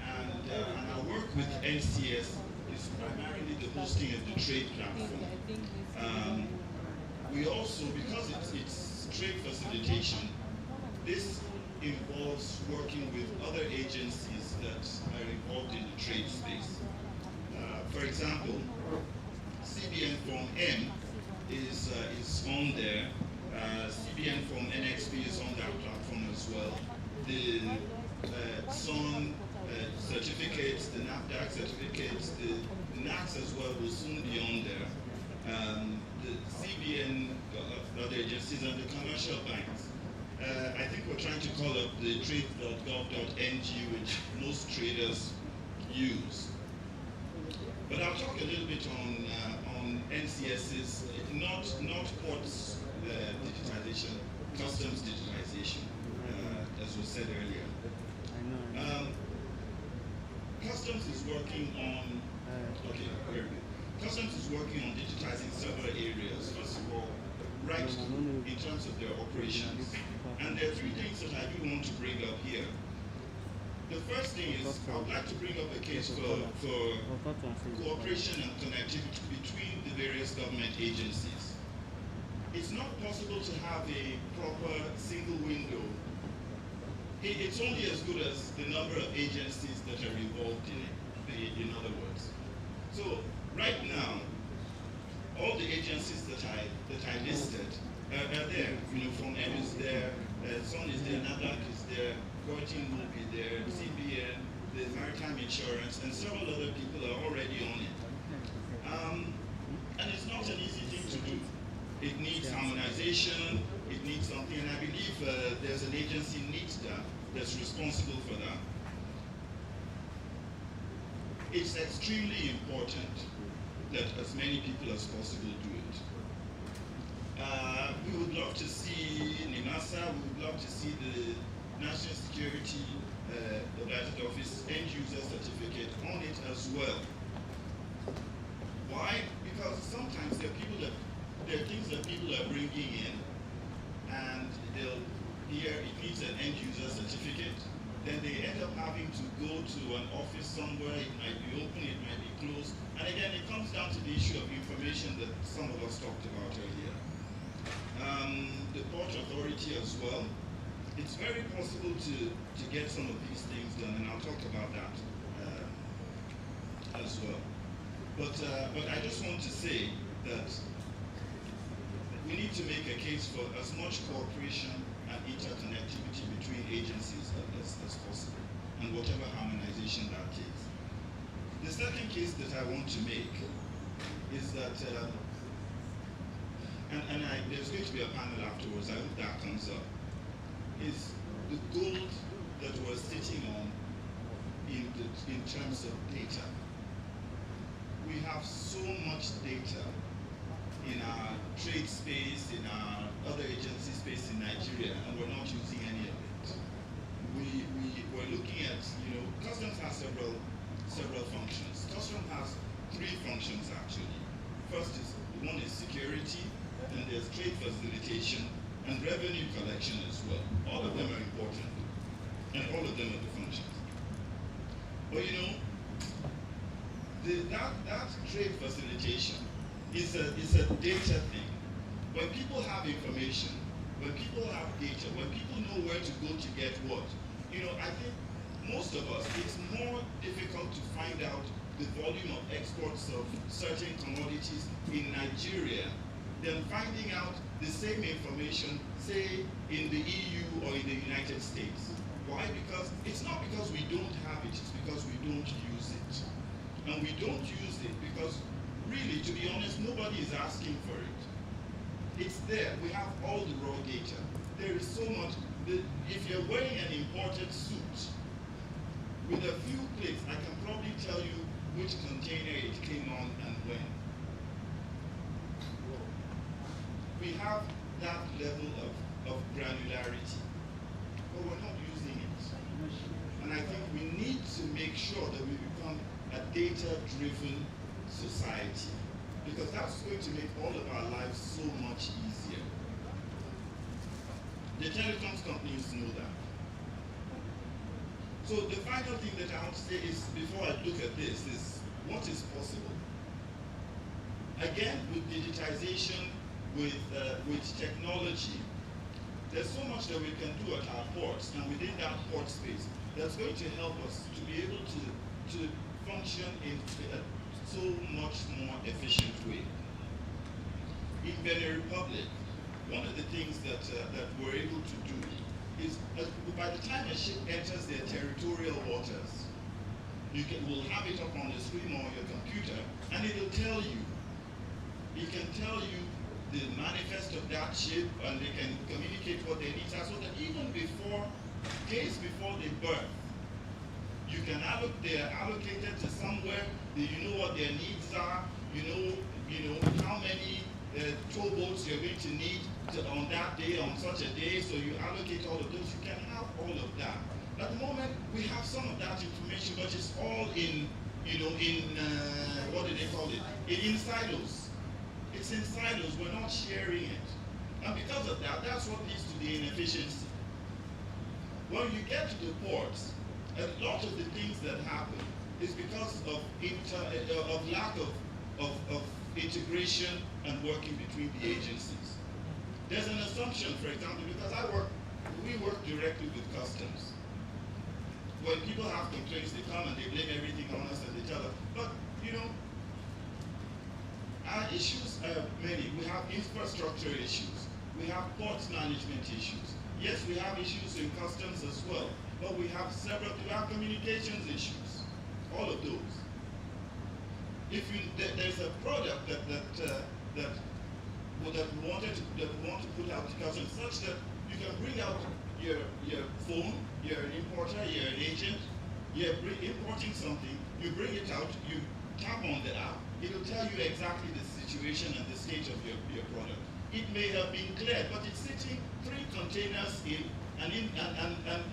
And our work with NCS is primarily the hosting of the trade platform. We also, because it's trade facilitation, this involves working with other agencies that are involved in the trade space. For example, CBN Form M is on there. CBN Form NXP is on that platform as well. The SON certificates, the NAFDAC certificates, the NACs as well will soon be on there. The CBN, other agencies, and the commercial banks. I think we're trying to call up the trade.gov.ng, which most traders use. But I'll talk a little bit on NCS's, not ports digitization, customs digitization, as was said earlier. Customs is working on, okay, very good. Customs is working on digitizing several areas. First of all, right in terms of their operations. And there are three things that I do want to bring up here. The first thing is, I would like to bring up a case for cooperation and connectivity between the various government agencies. It's not possible to have a proper single window. It's only as good as the number of agencies that are involved in it, in other words. So, right now, all the agencies that I listed are there. You know, Form M is there, SON is there, NADAC is there, Gortin will be there, CBN, the Maritime Insurance, and several other people are already on it. And it's not an easy thing to do. It needs harmonization, it needs something, and I believe there's an agency that's responsible for that. It's extremely important that as many people as possible do it. We would love to see NIMASA, we would love to see the National Security Advisory Office end user certificate on it as well. Why? Because sometimes there are things that people are bringing in, and it needs an end user certificate. Then they end up having to go to an office somewhere. It might be open, it might be closed, and again, it comes down to the issue of information that some of us talked about earlier. The Port Authority as well. It's very possible to get some of these things done, and I'll talk about that as well. But I just want to say that we need to make a case for as much cooperation and interconnectivity between agencies as possible, and whatever harmonization that takes. The second case that I want to make is that, there's going to be a panel afterwards, I hope that comes up, is the gold that we're sitting on in terms of data. We have so much data in our trade space, in our other agency space in Nigeria, and we're not using any of it. We're looking at, Customs has several functions. Customs has three functions actually. First is, one is security, then there's trade facilitation, and and revenue collection as well. All of them are important, and all of them are the functions. But you know, that trade facilitation is a data thing. When people have information, when people have data, when people know where to go to get what, you know, I think most of us, it's more difficult to find out the volume of exports of certain commodities in Nigeria than finding out the same information, say, in the EU or in the United States. Why? Because it's not because we don't have it, it's because we don't use it. And we don't use it because, really, to be honest, nobody is asking for it. It's there. We have all the raw data. There is so much. If you're wearing an imported suit, with a few clicks, I can probably tell you which container it came on and when. We have that level of granularity, but we're not using it. And I think we need to make sure that we become a data-driven society, because that's going to make all of our lives so much easier. The telecoms companies know that. So the final thing that I want to say is, before I look at this, is what is possible. Again, with digitization, with technology, there's so much that we can do at our ports and within that port space that's going to help us to be able to function in a so much more efficient way. In Benin Republic, one of the things that we're able to do is, by the time a ship enters their territorial waters, we'll have it up on the screen or your computer, and it'll tell you. It can tell you the manifest of that ship, and they can communicate what their needs are, so that even days before they berth, they're allocated to somewhere, you know what their needs are, you know how many towboats you're going to need on that day, on such a day, so you allocate all of those. You can have all of that. At the moment, we have some of that information, but it's all in what do they call it? In silos. It's in silos. We're not sharing it. And because of that, that's what leads to the inefficiency. When you get to the ports, a lot of the things that happen is because of lack of integration and working between the agencies. There's an assumption, for example, because we work directly with customs. When people have complaints, they come and they blame everything on us and they tell us, but you know, our issues are many. We have infrastructure issues. We have port management issues. Yes, we have issues in customs as well, but we have communications issues. All of those. There's a product that we want to put out to customs, such that you can bring out your phone, you're an importer, you're an agent, you're importing something, you bring it out, you tap on the app, it'll tell you exactly the situation and the state of your product. It may have been cleared, but it's sitting 3 containers in, and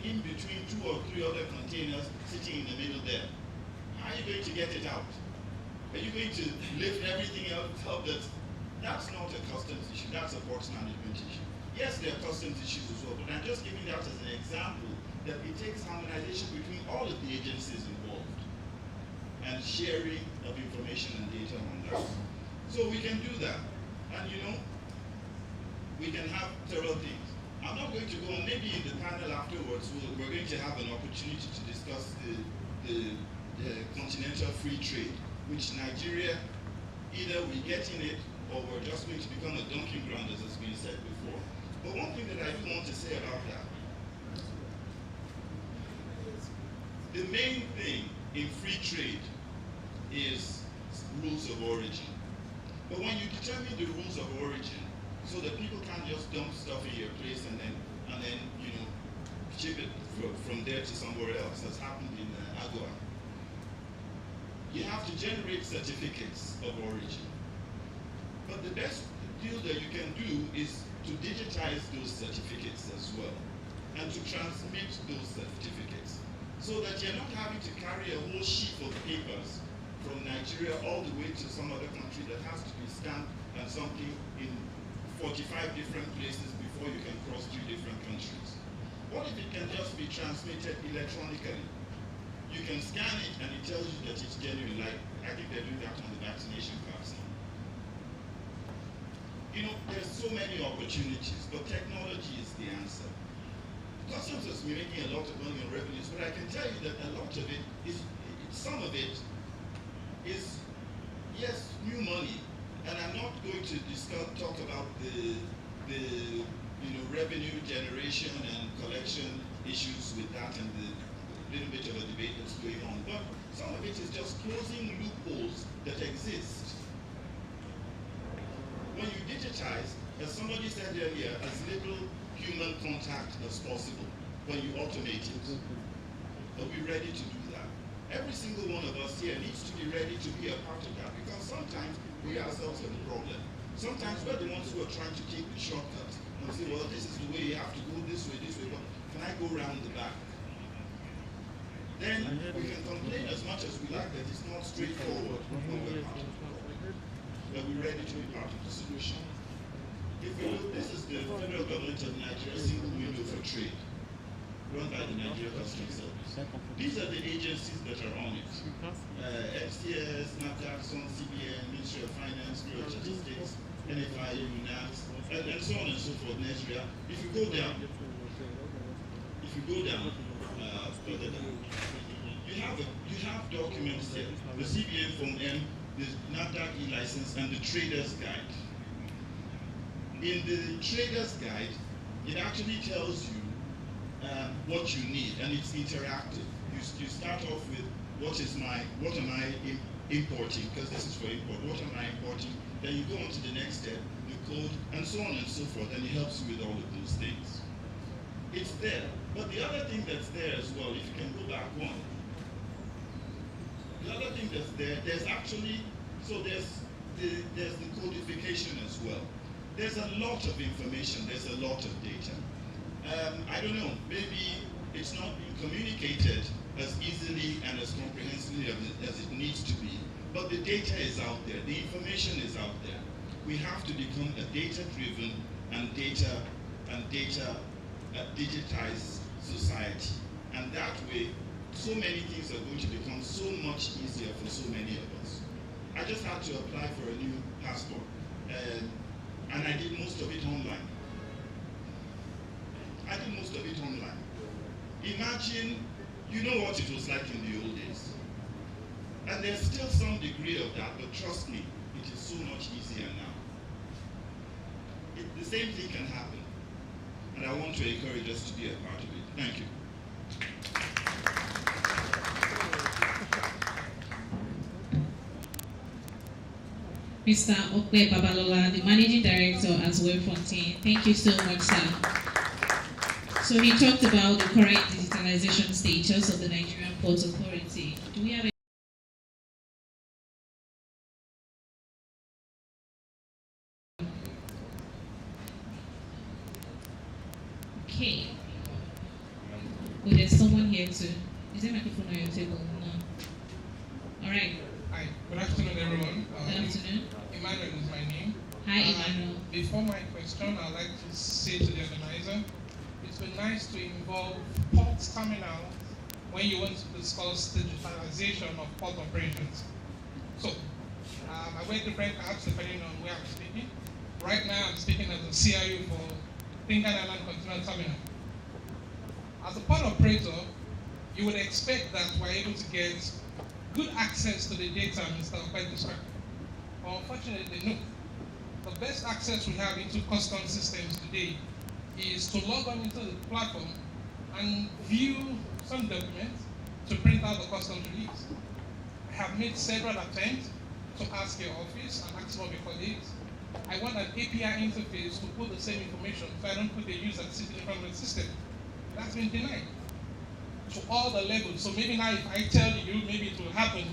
in between 2 or 3 other containers sitting in the middle there. How are you going to get it out? Are you going to lift everything up that? That's not a customs issue, that's a port management issue. Yes, there are customs issues as well, but I'm just giving that as an example that it takes harmonization between all of the agencies involved and sharing of information and data on that. So we can do that. And you know, we can have several things. I'm not going to go on, maybe in the panel afterwards, we're going to have an opportunity to discuss the continental free trade, which Nigeria, either we get in it or we're just going to become a dumping ground, as has been said before. But one thing that I do want to say about that, the main thing in free trade is rules of origin. But when you determine the rules of origin, so that people can't just dump stuff in your place and then you know, ship it from there to somewhere else, as happened in Agua, you have to generate certificates of origin. But the best deal that you can do is to digitize those certificates as well, and to transmit those certificates, so that you're not having to carry a whole sheet of papers from Nigeria all the way to some other country that has to be stamped and something in 45 different places before you can cross 3 different countries. What if it can just be transmitted electronically? You can scan it and it tells you that it's genuine, like I think they're doing that on the vaccination cards now. You know, there's so many opportunities, but technology is the answer. Customs is making a lot of money on revenues, but I can tell you that a lot of it is, some of it is, yes, new money. And I'm not going to talk about the revenue generation and collection issues with that and the little bit of a debate that's going on. But some of it is just closing loopholes that exist. When you digitize, as somebody said earlier, as little human contact as possible, when you automate it, are we ready to do that? Every single one of us here needs to be ready to be a part of that, because sometimes we ourselves are the problem. Sometimes we're the ones who are trying to take the shortcut and say, well, this is the way, you have to go this way, but can I go around the back? Then we can complain as much as we like that it's not straightforward when we're part of the problem. But we're ready to be part of the solution. If we look, this is the federal government of Nigeria single window for trade, run by the Nigeria Customs Service. These are the agencies that are on it. FCS, NAFDAC, CBN, Ministry of Finance, Bureau of Statistics, NFI, UNAS, and so on and so forth, Nigeria. If you go down, further down, you have documents here, the CBN Form M, the NAFDAC e-license, and the Trader's Guide. In the Trader's Guide, it actually tells you what you need, and it's interactive. You start off with what am I importing, because this is for import, what am I importing, then you go on to the next step, the code, and so on and so forth, and it helps you with all of those things. It's there, but the other thing that's there as well, if you can go back one, the other thing that's there, there's the codification as well. There's a lot of information, there's a lot of data. I don't know, maybe it's not being communicated as easily and as comprehensively as it needs to be, but the data is out there, the information is out there. We have to become a data-driven and data digitized society, and that way, so many things are going to become so much easier for so many of us. I just had to apply for a new passport, and I did most of it online. Imagine, you know what it was like in the old days. And there's still some degree of that, but trust me, it is so much easier now. The same thing can happen. And I want to encourage us to be a part of it. Thank you. Mr. Okwe Babalola, the Managing Director at Webfontaine. Thank you so much, sir. So he talked about the current digitalization status of the Nigerian Port Authority. Do we have a Okay. Oh, there's someone here too. Is there a microphone on your table? No. All right. Hi. Good afternoon, everyone. Good afternoon. Emmanuel is my name. Hi, Emmanuel. Before my question, I'd like to say to the organizer, it's been nice to involve port terminal when you want to discuss digitalization of port operations. So, I wear different hats depending on where I'm speaking. Right now, I'm speaking as a CIO for Tinkan Island Container Terminal. As a port operator, you would expect that we're able to get good access to the data Mr. Okwe described. But unfortunately, no. The best access we have into custom systems today is to log on into the platform and view some documents to print out the customs release. I have made several attempts to ask your office and ask for before this. I want an API interface to put the same information so I don't put the user sitting from the system. That's been denied to all the levels. So maybe now if I tell you, maybe it will happen.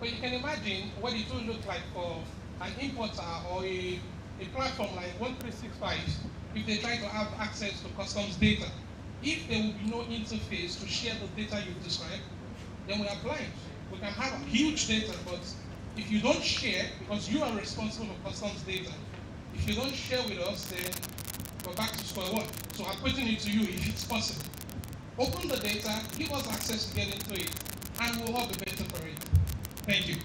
But you can imagine what it will look like for an importer or a platform like 1365 if they try to have access to customs data. If there will be no interface to share the data you've described, then we are blind. We can have huge data, but if you don't share, because you are responsible for customs data, if you don't share with us, then we're back to square one. So I'm putting it to you if it's possible. Open the data, give us access to get into it, and we'll all be better for it. Thank you.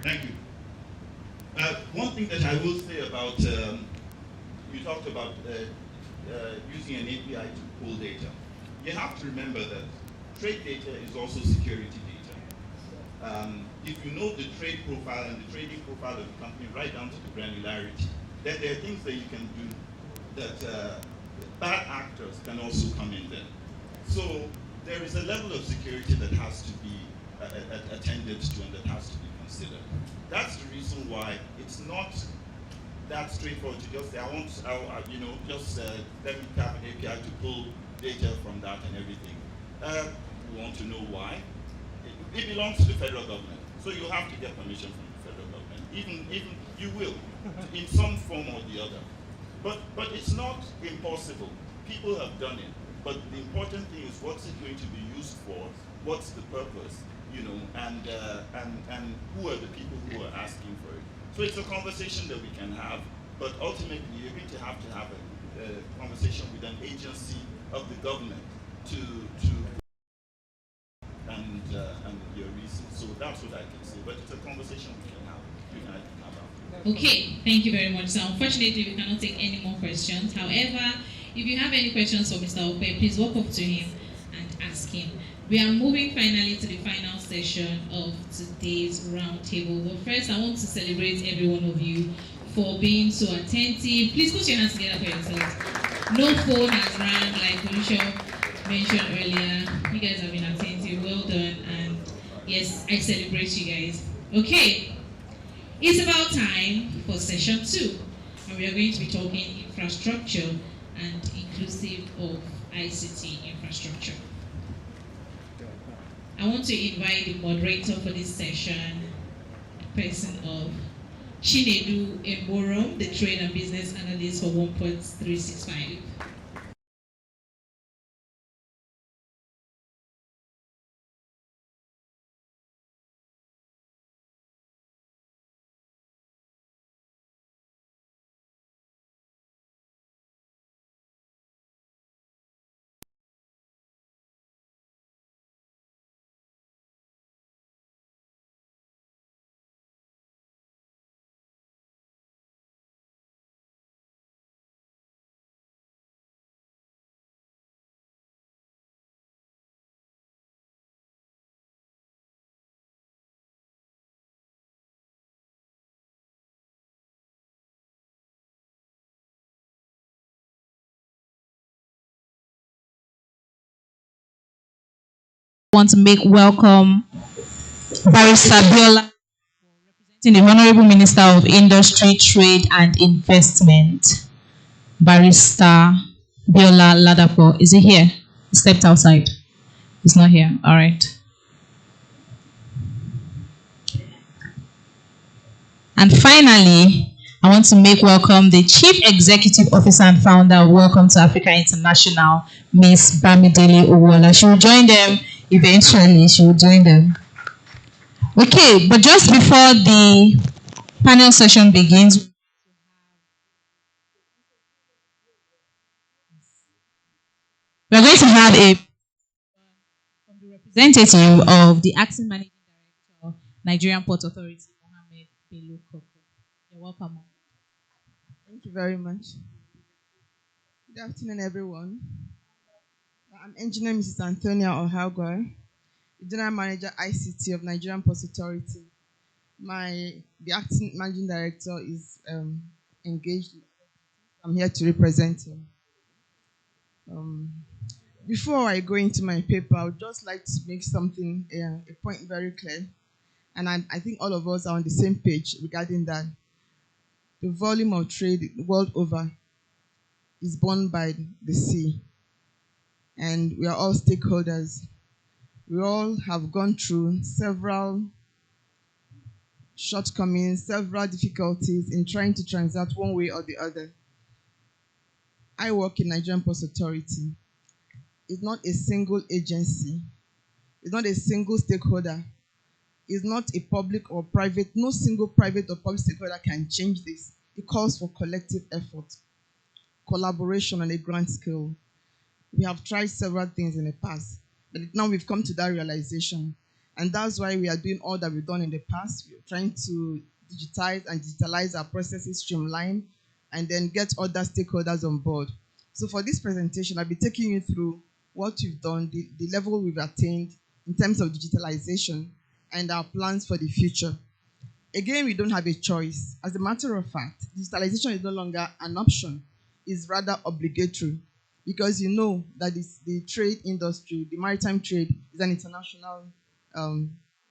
Thank you. One thing that I will say about, you talked about using an API to pull data. You have to remember that trade data is also security data. If you know the trade profile and the trading profile of the company right down to the granularity, then there are things that you can do that bad actors can also come in there. So there is a level of security that has to be attended to and that has to be considered. That's the reason why it's not that straightforward to just say, let me tap an API to pull data from that and everything. We want to know why. It belongs to the federal government, so you have to get permission from the federal government. Even you will, in some form or the other. But it's not impossible. People have done it. But the important thing is, what's it going to be used for? What's the purpose? And who are the people who are asking for it? So it's a conversation that we can have, but ultimately you're going to have a conversation with an agency of the government to and your reasons. So that's what I can say. But it's a conversation we can have. Okay, thank you very much. So unfortunately, we cannot take any more questions. However, if you have any questions for Mr. Ope, please walk up to him and ask him. We are moving finally to the final session of today's roundtable. But first, I want to celebrate every one of you for being so attentive. Please put your hands together for yourselves. No phone has rang, like Felicia mentioned earlier. You guys have been attentive. Well done. And yes, I celebrate you guys. Okay. It's about time for session 2, and we are going to be talking infrastructure and inclusive of ICT infrastructure. I want to invite the moderator for this session, the person of Chinedu Emborom, the Trade and Business Analyst for 1.365. Want to make welcome Barrister Biola, representing the Honorable Minister of Industry, Trade and Investment. Barrister Biola Ladapo. Is he here? He stepped outside. He's not here. All right. And finally, I want to make welcome the Chief Executive Officer and Founder of Welcome to Africa International, Miss Bamidele Owola. She will join them eventually. She will join them. Okay, but just before the panel session begins, we're going to have a representative of the Acting Managing Director, Nigerian Port Authority, Mohammed Bello Koko. You're welcome. Thank you very much. Good afternoon, everyone. I'm Engineer Mrs. Antonia Ohagwa, General Manager ICT of Nigerian Port Authority. The Acting Managing Director is engaged. I'm here to represent him. Before I go into my paper, I would just like to make something, a point very clear. And I think all of us are on the same page regarding that. The volume of trade the world over is borne by the sea. And we are all stakeholders. We all have gone through several shortcomings, several difficulties in trying to transact one way or the other. I work in Nigerian Port Authority. It's not a single agency. It's not a single stakeholder. It's not a public or private. No single private or public stakeholder can change this. It calls for collective effort. collaboration on a grand scale. We have tried several things in the past, but now we've come to that realization. And that's why we are doing all that we've done in the past. We're trying to digitalize our processes, streamline, and then get other stakeholders on board. So for this presentation, I'll be taking you through what we've done, the level we've attained in terms of digitalization, and our plans for the future. Again, we don't have a choice. As a matter of fact, digitalization is no longer an option, it's rather obligatory, because you know that the trade industry, the maritime trade, is an international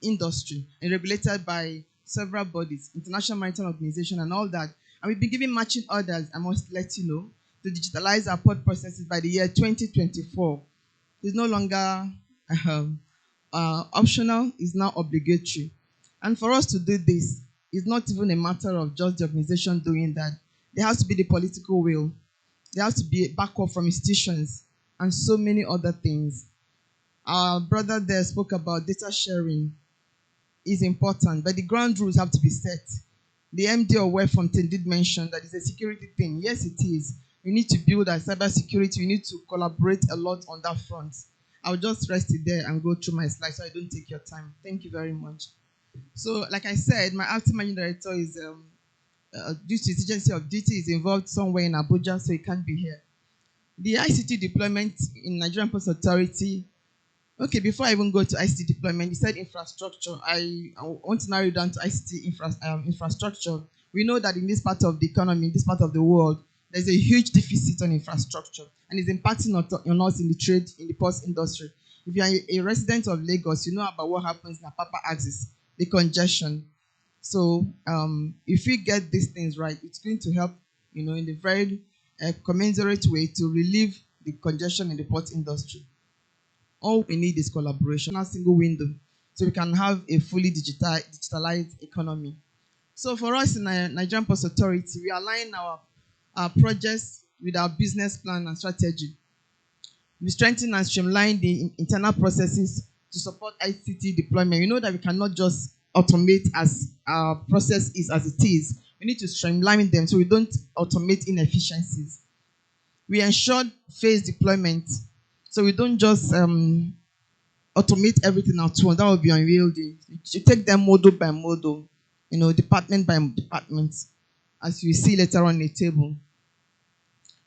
industry and regulated by several bodies, International Maritime Organization and all that. And we've been given matching orders, I must let you know, to digitalize our port processes by the year 2024. It's no longer optional, it's now obligatory. And for us to do this, it's not even a matter of just the organization doing that. There has to be the political will. There has to be backup from institutions and so many other things. Our brother there spoke about data sharing is important, but the ground rules have to be set. The MD of Webfontaine did mention that it's a security thing. Yes, it is. We need to build our cyber security. We need to collaborate a lot on that front. I'll just rest it there and go through my slides so I don't take your time. Thank you very much. So, like I said, my acting managing director is, due to his agency of duty, is involved somewhere in Abuja, so he can't be here. The ICT deployment in Nigerian Ports Authority. Okay, before I even go to ICT deployment, he said infrastructure. I want to narrow it down to ICT infrastructure. We know that in this part of the economy, in this part of the world, there's a huge deficit on infrastructure, and it's impacting on us in the trade, in the ports industry. If you are a resident of Lagos, you know about what happens in the Apapa axis, the congestion. So if we get these things right, it's going to help, in a very commensurate way to relieve the congestion in the port industry. All we need is collaboration, a single window, so we can have a fully digitalized economy. So for us in Nigerian Ports Authority, we align our projects with our business plan and strategy. We strengthen and streamline the internal processes to support ICT deployment. We know that we cannot just automate as our process is as it is. We need to streamline them so we don't automate inefficiencies. We ensured phase deployment, so we don't just automate everything at once. That would be unwieldy. You take them module by module, department by department, as you see later on the table.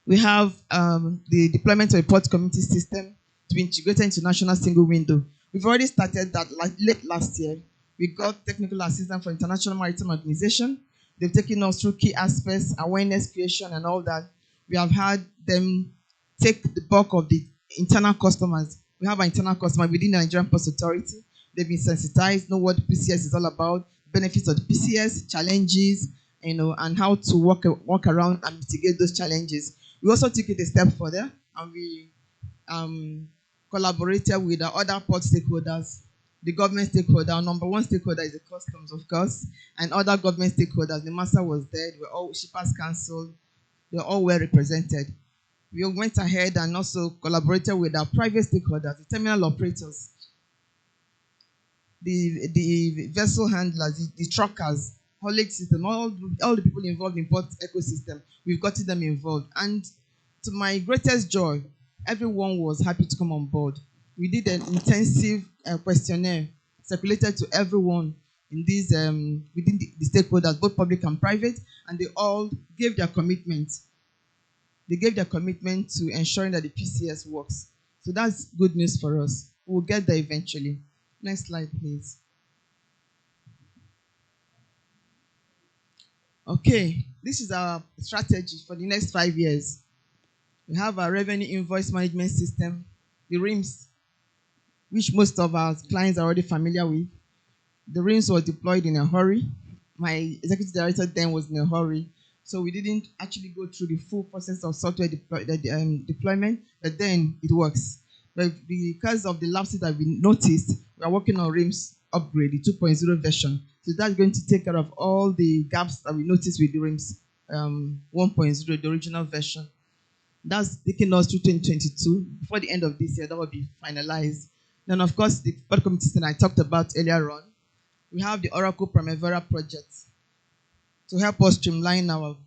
We have the deployment of a port community system to be integrated into national single window. We've already started that late last year. We got technical assistance from International Maritime Organization. They've taken us through key aspects, awareness creation, and all that. We have had them take the bulk of the internal customers. We have our internal customers within the Nigerian Ports Authority. They've been sensitized, know what PCS is all about, benefits of the PCS, challenges, and how to work around and mitigate those challenges. We also took it a step further, and we collaborated with our other port stakeholders, the government stakeholder. Our number one stakeholder is the customs, of course, and other government stakeholders. The master was there. They were all Shippers Council. They were all well represented. We went ahead and also collaborated with our private stakeholders, the terminal operators, the vessel handlers, the truckers, haulage system, all the people involved in port ecosystem. We've gotten them involved. And to my greatest joy, everyone was happy to come on board. We did an intensive questionnaire circulated to everyone in these within the stakeholders, both public and private, and they all gave their commitment. They gave their commitment to ensuring that the PCS works. So that's good news for us. We'll get there eventually. Next slide, please. Okay, this is our strategy for the next 5 years. We have our revenue invoice management system, the RIMS, which most of our clients are already familiar with. The RIMS was deployed in a hurry. My executive director then was in a hurry, so we didn't actually go through the full process of software deployment, but then it works. But because of the lapses that we noticed, we are working on RIMS upgrade, the 2.0 version. So that's going to take care of all the gaps that we noticed with the RIMS 1.0, the original version. That's taking us through 2022. Before the end of this year, that will be finalized. Then, of course, the port committee system I talked about earlier on. We have the Oracle Primavera project to help us streamline our